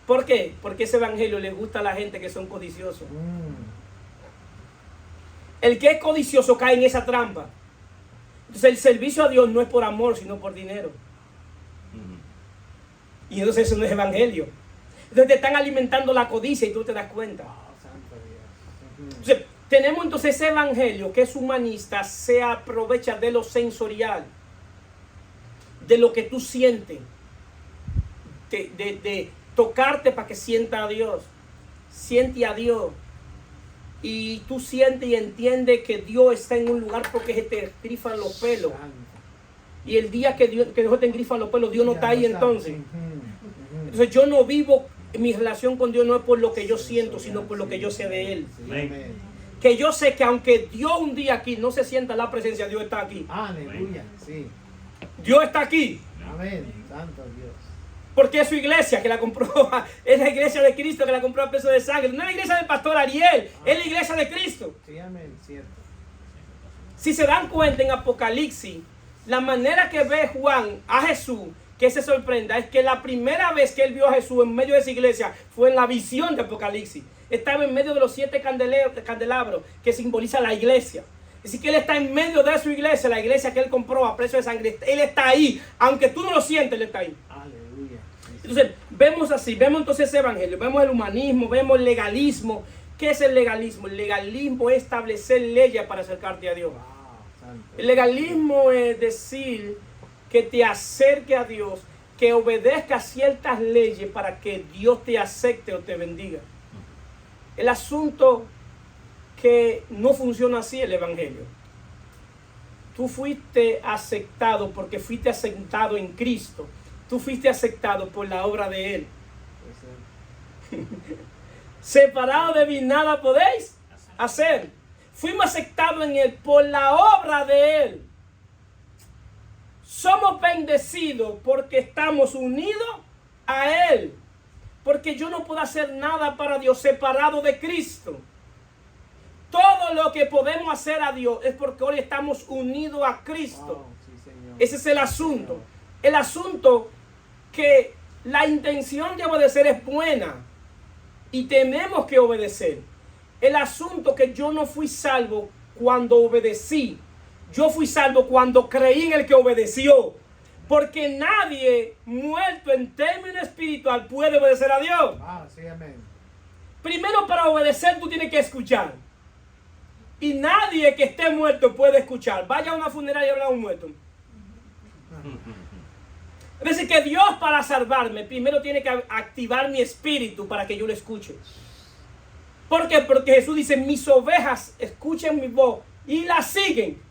¿Por qué? Porque ese evangelio le gusta a la gente que son codiciosos. El que es codicioso cae en esa trampa. Entonces el servicio a Dios no es por amor, sino por dinero. Y entonces eso no es evangelio. Entonces te están alimentando la codicia y tú te das cuenta. Entonces, tenemos entonces ese evangelio que es humanista, se aprovecha de lo sensorial, de lo que tú sientes, de tocarte para que sienta a Dios. Siente a Dios. Y tú sientes y entiendes que Dios está en un lugar porque se te grifan los pelos. Y el día que Dios te engrifan los pelos, Dios no está ahí entonces. Entonces yo no vivo, mi relación con Dios no es por lo que yo siento, sino por lo que yo sé de Él. Que yo sé que aunque Dios un día aquí no se sienta la presencia, Dios está aquí. Aleluya, sí. Dios está aquí. Amén, santo Dios. Porque es su iglesia que la compró, es la iglesia de Cristo que la compró a peso de sangre. No es la iglesia del pastor Ariel, es la iglesia de Cristo. Sí, amén, cierto. Si se dan cuenta en Apocalipsis, la manera que ve Juan a Jesús, que se sorprenda, es que la primera vez que él vio a Jesús en medio de esa iglesia fue en la visión de Apocalipsis. Estaba en medio de los 7 candelabros que simboliza la iglesia. Es decir, que él está en medio de su iglesia, la iglesia que él compró a precio de sangre. Él está ahí, aunque tú no lo sientes, él está ahí. Aleluya. Entonces, vemos así, vemos entonces ese evangelio, vemos el humanismo, vemos el legalismo. ¿Qué es el legalismo? El legalismo es establecer leyes para acercarte a Dios. Wow, santo. El legalismo es decir que te acerque a Dios, que obedezca ciertas leyes para que Dios te acepte o te bendiga. El asunto que no funciona así el evangelio. Tú fuiste aceptado porque fuiste aceptado en Cristo. Tú fuiste aceptado por la obra de Él. Separado de mí nada podéis hacer. Fuimos aceptados en Él por la obra de Él. Somos bendecidos porque estamos unidos a Él. Porque yo no puedo hacer nada para Dios separado de Cristo. Todo lo que podemos hacer a Dios es porque hoy estamos unidos a Cristo. Wow, sí, Señor. Ese es el asunto. El asunto que la intención de obedecer es buena y tenemos que obedecer. El asunto que yo no fui salvo cuando obedecí. Yo fui salvo cuando creí en el que obedeció. Porque nadie muerto en términos espiritual puede obedecer a Dios. Ah, sí, amén. Primero, para obedecer tú tienes que escuchar. Y nadie que esté muerto puede escuchar. Vaya a una funeraria y habla a un muerto. Es decir, que Dios para salvarme primero tiene que activar mi espíritu para que yo lo escuche. ¿Por qué? Porque Jesús dice, mis ovejas escuchen mi voz y la siguen.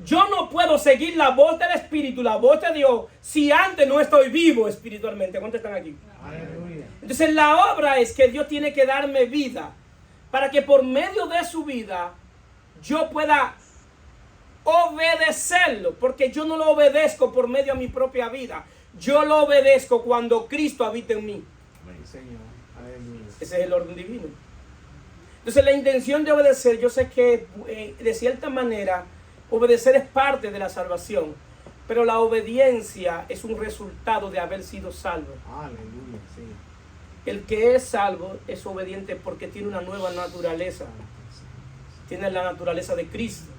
Yo no puedo seguir la voz del Espíritu, la voz de Dios, si antes no estoy vivo espiritualmente. ¿Cuántos están aquí? Aleluya. Entonces la obra es que Dios tiene que darme vida para que por medio de su vida yo pueda obedecerlo, porque yo no lo obedezco por medio de mi propia vida. Yo lo obedezco cuando Cristo habita en mí. Sí, Señor. Aleluya. Ese es el orden divino. Entonces la intención de obedecer, yo sé que de cierta manera obedecer es parte de la salvación, pero la obediencia es un resultado de haber sido salvo. Aleluya, sí. El que es salvo es obediente porque tiene una nueva naturaleza. Tiene la naturaleza de Cristo,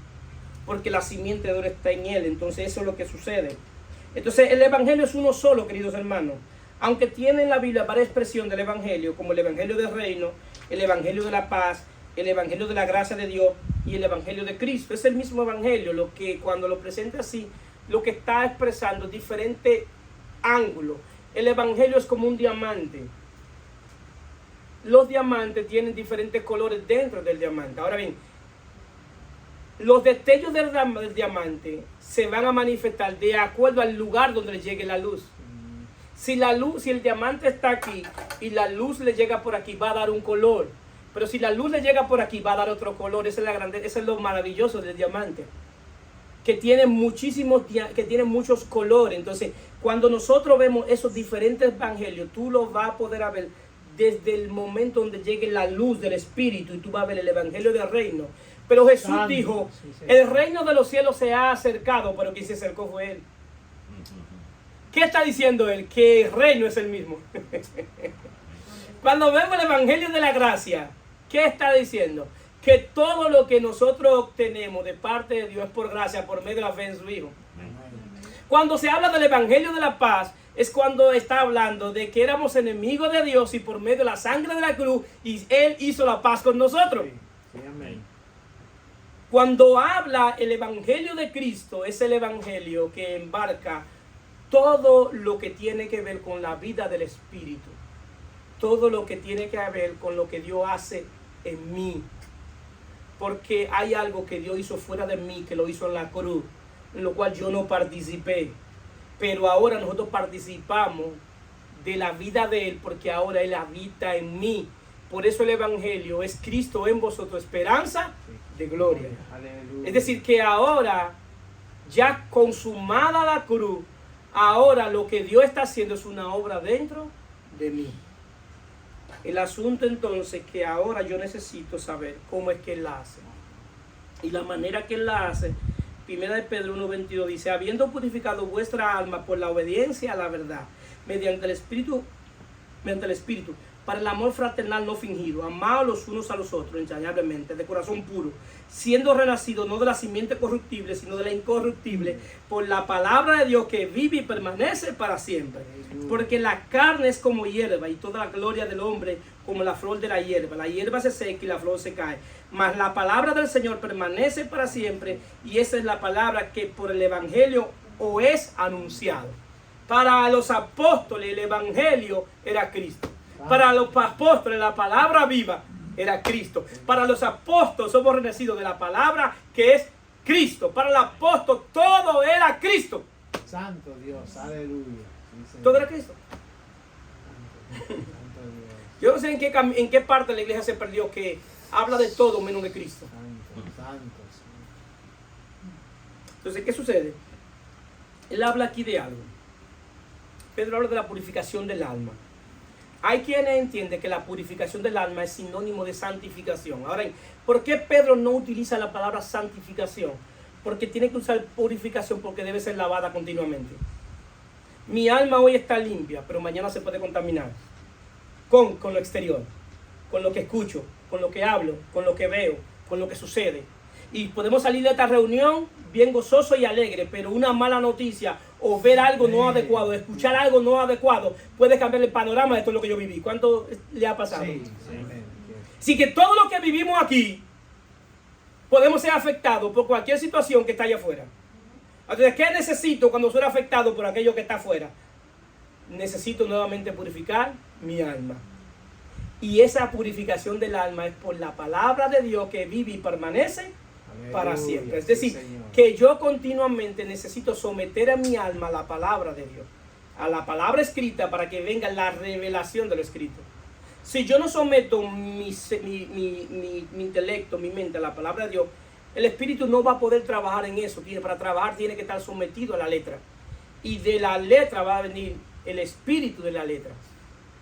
porque la simiente de oro está en él. Entonces eso es lo que sucede. Entonces el evangelio es uno solo, queridos hermanos. Aunque tiene en la Biblia varias expresiones del evangelio, como el evangelio del reino, el evangelio de la paz, el evangelio de la gracia de Dios y el evangelio de Cristo. Es el mismo evangelio, lo que cuando lo presenta así, lo que está expresando es diferente ángulo. El evangelio es como un diamante. Los diamantes tienen diferentes colores dentro del diamante. Ahora bien, los destellos del diamante se van a manifestar de acuerdo al lugar donde le llegue la luz. Si el diamante está aquí y la luz le llega por aquí, va a dar un color. Pero si la luz le llega por aquí, va a dar otro color. Esa es la grandeza, eso es lo maravilloso del diamante. Que tiene muchos colores. Entonces, cuando nosotros vemos esos diferentes evangelios, tú los vas a poder ver desde el momento donde llegue la luz del Espíritu y tú vas a ver el evangelio del reino. Pero Jesús Santo, dijo, sí, Señor. el reino de los cielos se ha acercado, pero quien se acercó fue Él. ¿Qué está diciendo Él? Que el reino es el mismo. Cuando vemos el evangelio de la gracia, ¿qué está diciendo? Que todo lo que nosotros obtenemos de parte de Dios es por gracia, por medio de la fe en su Hijo. Cuando se habla del evangelio de la paz, es cuando está hablando de que éramos enemigos de Dios y por medio de la sangre de la cruz, y Él hizo la paz con nosotros. Sí, amén. Cuando habla el evangelio de Cristo, es el evangelio que embarca todo lo que tiene que ver con la vida del Espíritu. Todo lo que tiene que ver con lo que Dios hace en mí. Porque hay algo que Dios hizo fuera de mí, que lo hizo en la cruz, en lo cual yo no participé. Pero ahora nosotros participamos de la vida de Él, porque ahora Él habita en mí. Por eso el evangelio es Cristo en vosotros, esperanza de gloria. Aleluya. Es decir, que ahora, ya consumada la cruz, ahora lo que Dios está haciendo es una obra dentro de mí. El asunto entonces que ahora yo necesito saber cómo es que Él la hace. Y la manera que Él la hace Primera de Pedro 1:22 dice, habiendo purificado vuestra alma por la obediencia a la verdad, mediante el Espíritu, para el amor fraternal no fingido, amados los unos a los otros entrañablemente, de corazón puro, siendo renacidos no de la simiente corruptible, sino de la incorruptible, por la palabra de Dios que vive y permanece para siempre. Porque la carne es como hierba, y toda la gloria del hombre como la flor de la hierba. La hierba se seca y la flor se cae, mas la palabra del Señor permanece para siempre, y esa es la palabra que por el Evangelio os es anunciado. Para los apóstoles el Evangelio era Cristo. Para los apóstoles la palabra viva era Cristo. Para los apóstoles somos renacidos de la palabra que es Cristo. Para el apóstol todo era Cristo. Santo Dios, aleluya. Sí, Señor. Todo era Cristo. Santo Dios. Yo no sé en qué parte de la iglesia se perdió que habla de todo menos de Cristo. Santo. Entonces, ¿qué sucede? Él habla aquí de algo. Pedro habla de la purificación del alma. Hay quienes entienden que la purificación del alma es sinónimo de santificación. Ahora, ¿por qué Pedro no utiliza la palabra santificación? Porque tiene que usar purificación porque debe ser lavada continuamente. Mi alma hoy está limpia, pero mañana se puede contaminar con lo exterior, con lo que escucho, con lo que hablo, con lo que veo, con lo que sucede. Y podemos salir de esta reunión bien gozoso y alegre, pero una mala noticia o ver algo no adecuado, escuchar algo no adecuado, puede cambiar el panorama de todo lo que yo viví. ¿Cuánto le ha pasado? Sí. Así que todo lo que vivimos aquí podemos ser afectados por cualquier situación que está allá afuera. Entonces, ¿qué necesito cuando soy afectado por aquello que está afuera? Necesito nuevamente purificar mi alma. Y esa purificación del alma es por la palabra de Dios que vive y permanece para siempre. Es decir, sí, que yo continuamente necesito someter a mi alma a la palabra de Dios, a la palabra escrita, para que venga la revelación de lo escrito. Si yo no someto mi intelecto, mi mente a la palabra de Dios, el espíritu no va a poder trabajar en eso. Para trabajar tiene que estar sometido a la letra. Y de la letra va a venir el espíritu de la letra.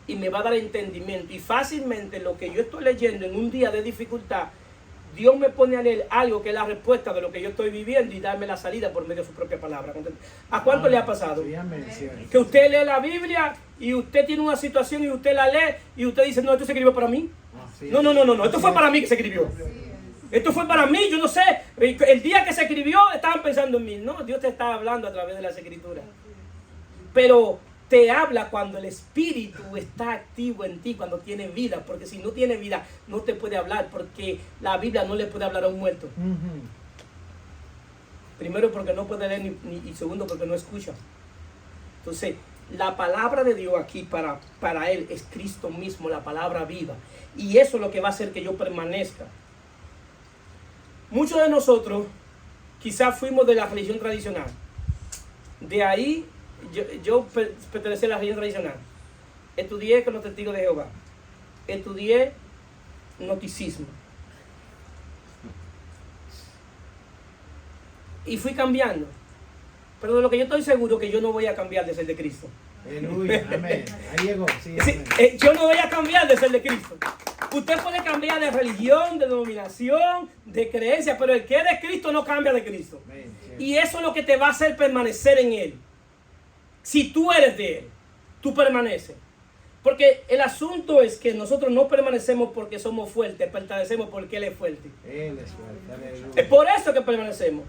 Y me va a dar entendimiento. Y fácilmente lo que yo estoy leyendo en un día de dificultad, Dios me pone a leer algo que es la respuesta de lo que yo estoy viviendo y darme la salida por medio de su propia palabra. ¿A cuánto le ha pasado? Que usted lee la Biblia y usted tiene una situación y usted la lee y usted dice, no, esto se escribió para mí. No, esto fue para mí que se escribió. Esto fue para mí, yo no sé. El día que se escribió estaban pensando en mí. No, Dios te está hablando a través de las escrituras. Pero te habla cuando el espíritu está activo en ti, cuando tiene vida, porque si no tiene vida no te puede hablar, porque la Biblia no le puede hablar a un muerto. Primero porque no puede leer y segundo porque no escucha. Entonces la palabra de Dios aquí para él es Cristo mismo, la palabra viva, y eso es lo que va a hacer que yo permanezca. Muchos de nosotros quizás fuimos de la religión tradicional, de ahí yo pertenecí a la religión tradicional. Estudié con los testigos de Jehová. Estudié noticismo. Y fui cambiando. Pero de lo que yo estoy seguro que yo no voy a cambiar de ser de Cristo. Aleluya, amén. Ahí llegó, sí, Sí, amén. yo no voy a cambiar de ser de Cristo. Usted puede cambiar de religión, de denominación, de creencia, pero el que es de Cristo no cambia de Cristo. Amén, sí. Y eso es lo que te va a hacer permanecer en Él. Si tú eres de Él, tú permaneces. Porque el asunto es que nosotros no permanecemos porque somos fuertes, permanecemos porque Él es fuerte. Él es fuerte, aleluya. Es por eso que permanecemos.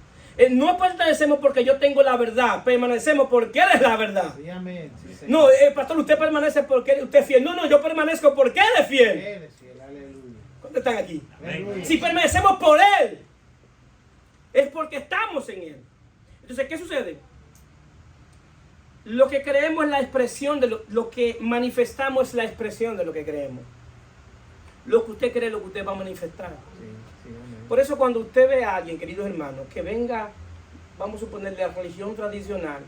No permanecemos porque yo tengo la verdad, permanecemos porque Él es la verdad. Sí, amén, sí, Señor. No, pastor, usted permanece porque usted es fiel. No, yo permanezco porque Él es fiel. Él es fiel, aleluya. ¿Cuántos están aquí? Aleluya. Si permanecemos por Él, es porque estamos en Él. Entonces, ¿qué sucede? Lo que creemos es la expresión de lo que manifestamos es la expresión de lo que creemos. Lo que usted cree, lo que usted va a manifestar. Sí, amén. Por eso cuando usted ve a alguien, queridos hermanos, que venga, vamos a suponer, de la religión tradicional,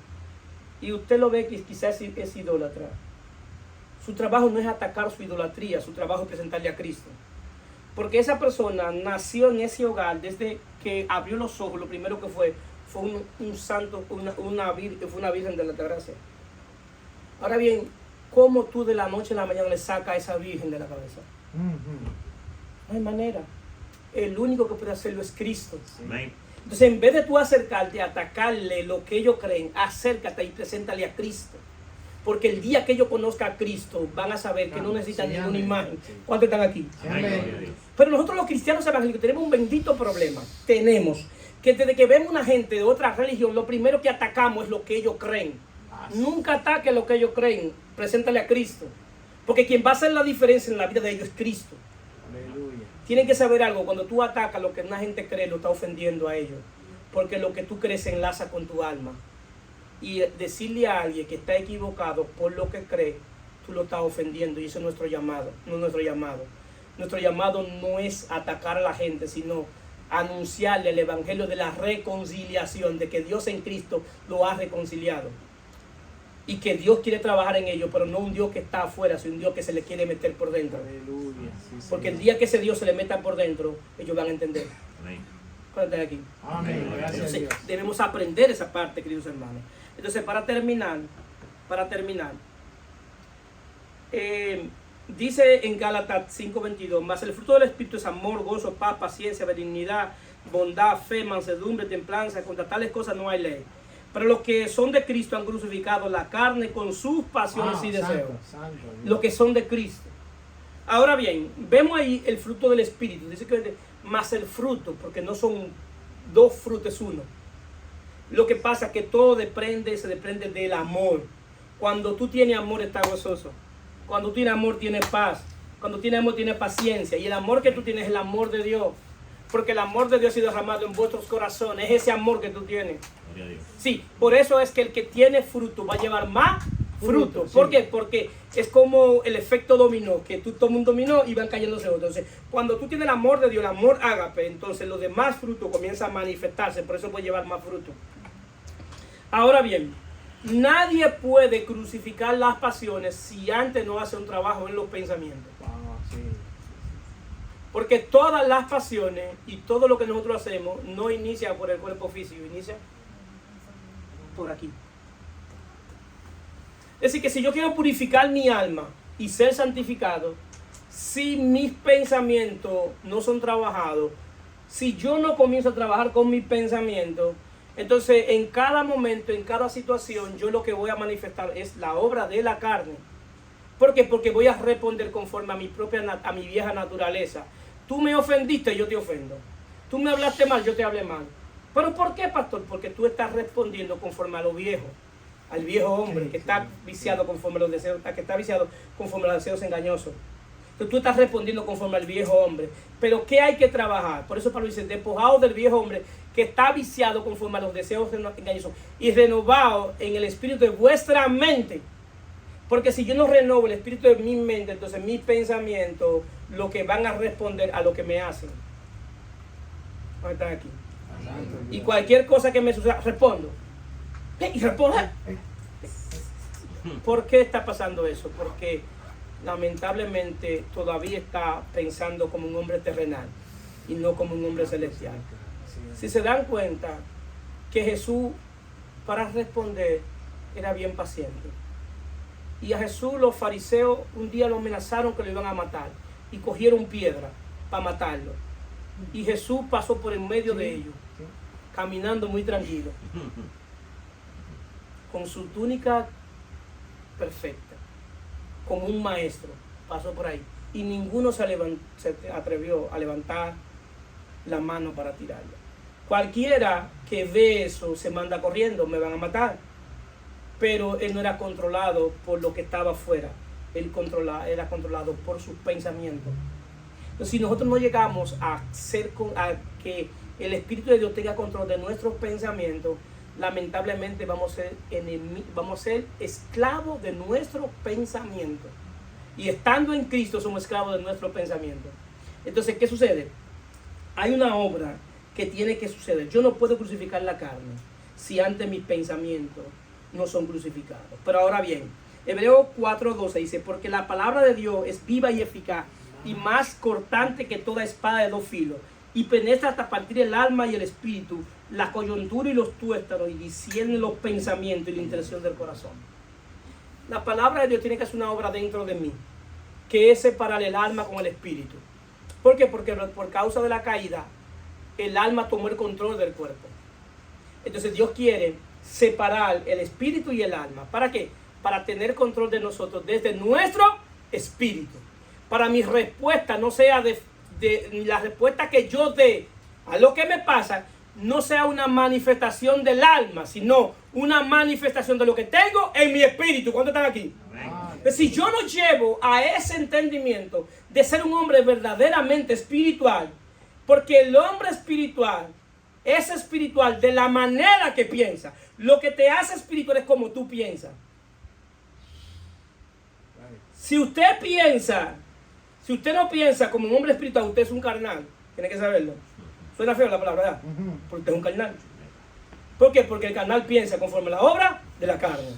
y usted lo ve que quizás es idólatra, su trabajo no es atacar su idolatría, su trabajo es presentarle a Cristo. Porque esa persona nació en ese hogar, desde que abrió los ojos, lo primero que fue un santo, fue una virgen de la gracia. Ahora bien, ¿cómo tú de la noche a la mañana le sacas a esa virgen de la cabeza? No hay manera. El único que puede hacerlo es Cristo. Amén. Entonces, en vez de tú acercarte a atacarle lo que ellos creen, acércate y preséntale a Cristo. Porque el día que ellos conozcan a Cristo, van a saber que no necesitan ninguna imagen. ¿Cuántos están aquí? Amén. Gloria a Dios. Pero nosotros los cristianos evangélicos tenemos un bendito problema. Tenemos que desde que vemos una gente de otra religión, lo primero que atacamos es lo que ellos creen. Nunca ataque lo que ellos creen. Preséntale a Cristo. Porque quien va a hacer la diferencia en la vida de ellos es Cristo. Aleluya. Tienen que saber algo. Cuando tú atacas lo que una gente cree, lo está ofendiendo a ellos. Porque lo que tú crees se enlaza con tu alma. Y decirle a alguien que está equivocado por lo que cree, tú lo estás ofendiendo. Y ese es nuestro llamado, no es nuestro llamado. Nuestro llamado no es atacar a la gente, sino anunciarle el evangelio de la reconciliación, de que Dios en Cristo lo ha reconciliado. Y que Dios quiere trabajar en ellos, pero no un Dios que está afuera, sino un Dios que se le quiere meter por dentro. Aleluya. Sí, Porque el Señor. día que ese Dios se le meta por dentro, ellos van a entender. Amén. ¿Cuántos están aquí? Amén. Gracias a Entonces, Dios. debemos aprender esa parte, queridos hermanos. Entonces, para terminar, dice en Gálatas 5:22, mas el fruto del Espíritu es amor, gozo, paz, paciencia, benignidad, bondad, fe, mansedumbre, templanza. Contra tales cosas no hay ley. Pero los que son de Cristo han crucificado la carne con sus pasiones y deseos. Santo, Dios. Los que son de Cristo. Ahora bien, vemos ahí el fruto del Espíritu. Dice que más el fruto, porque no son dos frutos, es uno. Lo que pasa es que todo se desprende del amor. Cuando tú tienes amor, estás gozoso. Cuando tú tienes amor, tienes paz. Cuando tienes amor, tienes paciencia. Y el amor que tú tienes es el amor de Dios. Porque el amor de Dios ha sido derramado en vuestros corazones. Es ese amor que tú tienes. Gloria a Dios. Sí, por eso es que el que tiene fruto va a llevar más fruto. Sí. ¿Por qué? Porque es como el efecto dominó, que tú tomas un dominó y van cayéndose otros. Entonces, cuando tú tienes el amor de Dios, el amor ágape, entonces los demás frutos comienzan a manifestarse, por eso puede llevar más fruto. Ahora bien, nadie puede crucificar las pasiones si antes no hace un trabajo en los pensamientos. Sí. Porque todas las pasiones y todo lo que nosotros hacemos no inicia por el cuerpo físico, inicia por aquí. Es decir, que si yo quiero purificar mi alma y ser santificado, si mis pensamientos no son trabajados, si yo no comienzo a trabajar con mis pensamientos, entonces en cada momento, en cada situación, yo lo que voy a manifestar es la obra de la carne. ¿Por qué? Porque voy a responder conforme a mi vieja naturaleza. Tú me ofendiste, yo te ofendo. Tú me hablaste mal, yo te hablé mal. ¿Pero por qué, pastor? Porque tú estás respondiendo conforme a lo viejo. Al viejo hombre que está viciado conforme a los deseos, que está viciado conforme a los deseos engañosos. Entonces tú estás respondiendo conforme al viejo hombre. Pero ¿qué hay que trabajar? Por eso Pablo dice, despojado del viejo hombre que está viciado conforme a los deseos engañosos y renovado en el espíritu de vuestra mente. Porque si yo no renovo el espíritu de mi mente, entonces mis pensamientos, lo que van a responder a lo que me hacen. ¿Dónde están aquí? Y cualquier cosa que me suceda, respondo. Y respondo. ¿Por qué está pasando eso? Porque lamentablemente todavía está pensando como un hombre terrenal y no como un hombre celestial. Si se dan cuenta que Jesús, para responder, era bien paciente. Y a Jesús los fariseos un día lo amenazaron que lo iban a matar y cogieron piedra para matarlo. Y Jesús pasó por en medio de ellos, caminando muy tranquilo, con su túnica perfecta, como un maestro, pasó por ahí. Y ninguno se atrevió a levantar la mano para tirarlo. Cualquiera que ve eso se manda corriendo, me van a matar. Pero él no era controlado por lo que estaba afuera, él era controlado por sus pensamientos. Entonces, si nosotros no llegamos a que el Espíritu de Dios tenga control de nuestros pensamientos, lamentablemente vamos a ser esclavos de nuestros pensamientos. Y estando en Cristo somos esclavos de nuestros pensamientos. Entonces, ¿qué sucede? Hay una obra que tiene que suceder. Yo no puedo crucificar la carne si antes mis pensamientos no son crucificados. Pero ahora bien, Hebreos 4:12 dice, porque la palabra de Dios es viva y eficaz y más cortante que toda espada de dos filos y penetra hasta partir el alma y el espíritu, la coyuntura y los tuétanos y discierne los pensamientos y la intención del corazón. La palabra de Dios tiene que hacer una obra dentro de mí, que es separar el alma con el espíritu. ¿Por qué? Porque por causa de la caída, el alma tomó el control del cuerpo. Entonces Dios quiere separar el espíritu y el alma. ¿Para qué? Para tener control de nosotros desde nuestro espíritu. Para mi respuesta no sea de la respuesta que yo dé a lo que me pasa, no sea una manifestación del alma, sino una manifestación de lo que tengo en mi espíritu. ¿Cuántos están aquí? Amén. Si yo no llevo a ese entendimiento de ser un hombre verdaderamente espiritual, porque el hombre espiritual es espiritual de la manera que piensa. Lo que te hace espiritual es como tú piensas. Si usted piensa, si usted no piensa como un hombre espiritual, usted es un carnal. Tiene que saberlo. Suena feo la palabra, ¿verdad? Porque usted es un carnal. ¿Por qué? Porque el carnal piensa conforme a la obra de la carne.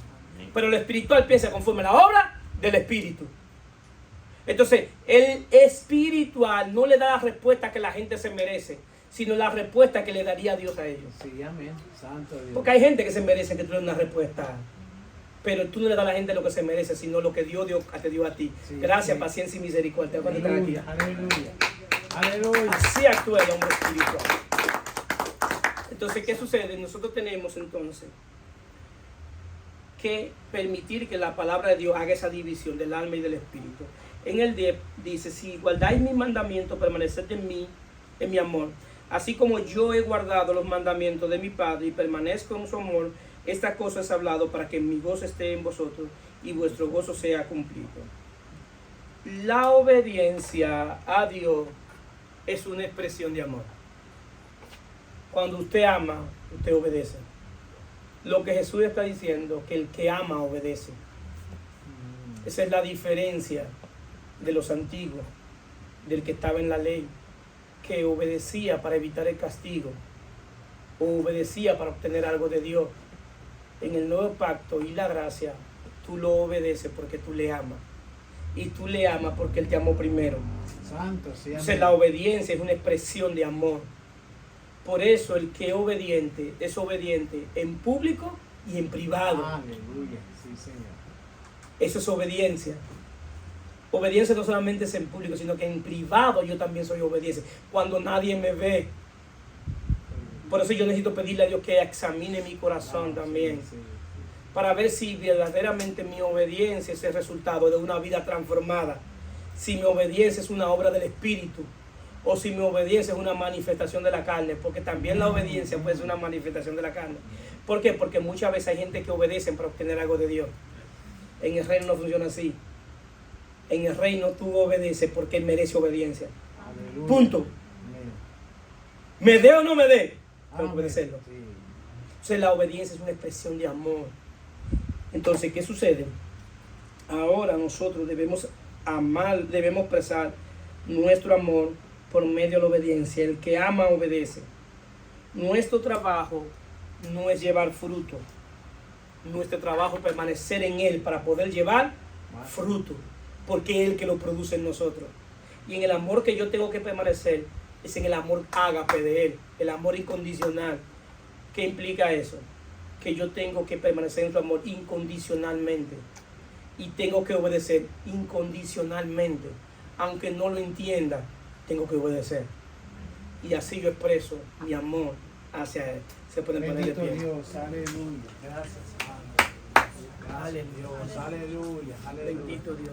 Pero el espiritual piensa conforme a la obra del espíritu. Entonces, el espiritual no le da la respuesta que la gente se merece, sino la respuesta que le daría Dios a ellos. Sí, amén. Santo Dios. Porque hay gente que se merece que tú le des una respuesta, pero tú no le das a la gente lo que se merece, sino lo que Dios te dio a ti. Sí, Gracias, sí. paciencia y misericordia. ¿Cuántos están aquí? Aleluya. Aleluya. Así actúa el hombre espiritual. Entonces, ¿qué sucede? Nosotros tenemos entonces que permitir que la palabra de Dios haga esa división del alma y del espíritu. En el 10 dice, si guardáis mis mandamientos, permaneced en mí, en mi amor. Así como yo he guardado los mandamientos de mi Padre y permanezco en su amor, esta cosa es hablado para que mi gozo esté en vosotros y vuestro gozo sea cumplido. La obediencia a Dios es una expresión de amor. Cuando usted ama, usted obedece. Lo que Jesús está diciendo, que el que ama obedece. Esa es la diferencia de los antiguos, del que estaba en la ley, que obedecía para evitar el castigo, o obedecía para obtener algo de Dios. En el nuevo pacto y la gracia, tú lo obedeces porque tú le amas. Y tú le amas porque Él te amó primero. Santo, sí, amén. Entonces la obediencia es una expresión de amor. Por eso el que es obediente en público y en privado. Aleluya. Sí, Señor. Eso es obediencia. Obediencia no solamente es en público, sino que en privado yo también soy obediente. Cuando nadie me ve. Por eso yo necesito pedirle a Dios que examine mi corazón también. Sí, sí. Para ver si verdaderamente mi obediencia es el resultado de una vida transformada. Si mi obediencia es una obra del Espíritu. O si mi obediencia es una manifestación de la carne. Porque también la obediencia puede ser una manifestación de la carne. ¿Por qué? Porque muchas veces hay gente que obedece para obtener algo de Dios. En el reino no funciona así. En el reino tú obedeces porque Él merece obediencia. Aleluya. Punto. Amén. ¿Me dé o no me dé? Tengo que Amén. obedecerlo. Sí. Entonces la obediencia es una expresión de amor. Entonces, ¿qué sucede? Ahora nosotros debemos amar, debemos expresar nuestro amor por medio de la obediencia. El que ama obedece. Nuestro trabajo no es llevar fruto. Nuestro trabajo es permanecer en Él para poder llevar fruto. Porque es Él que lo produce en nosotros. Y en el amor que yo tengo que permanecer es en el amor ágape de Él. El amor incondicional. ¿Qué implica eso? Que yo tengo que permanecer en su amor incondicionalmente. Y tengo que obedecer incondicionalmente. Aunque no lo entienda, tengo que obedecer. Y así yo expreso mi amor hacia Él. Se pueden poner de Bendito pie. Dios. Aleluya. Gracias, Padre. Gracias, Aleluya. Dios. Aleluya. Aleluya. Bendito Dios.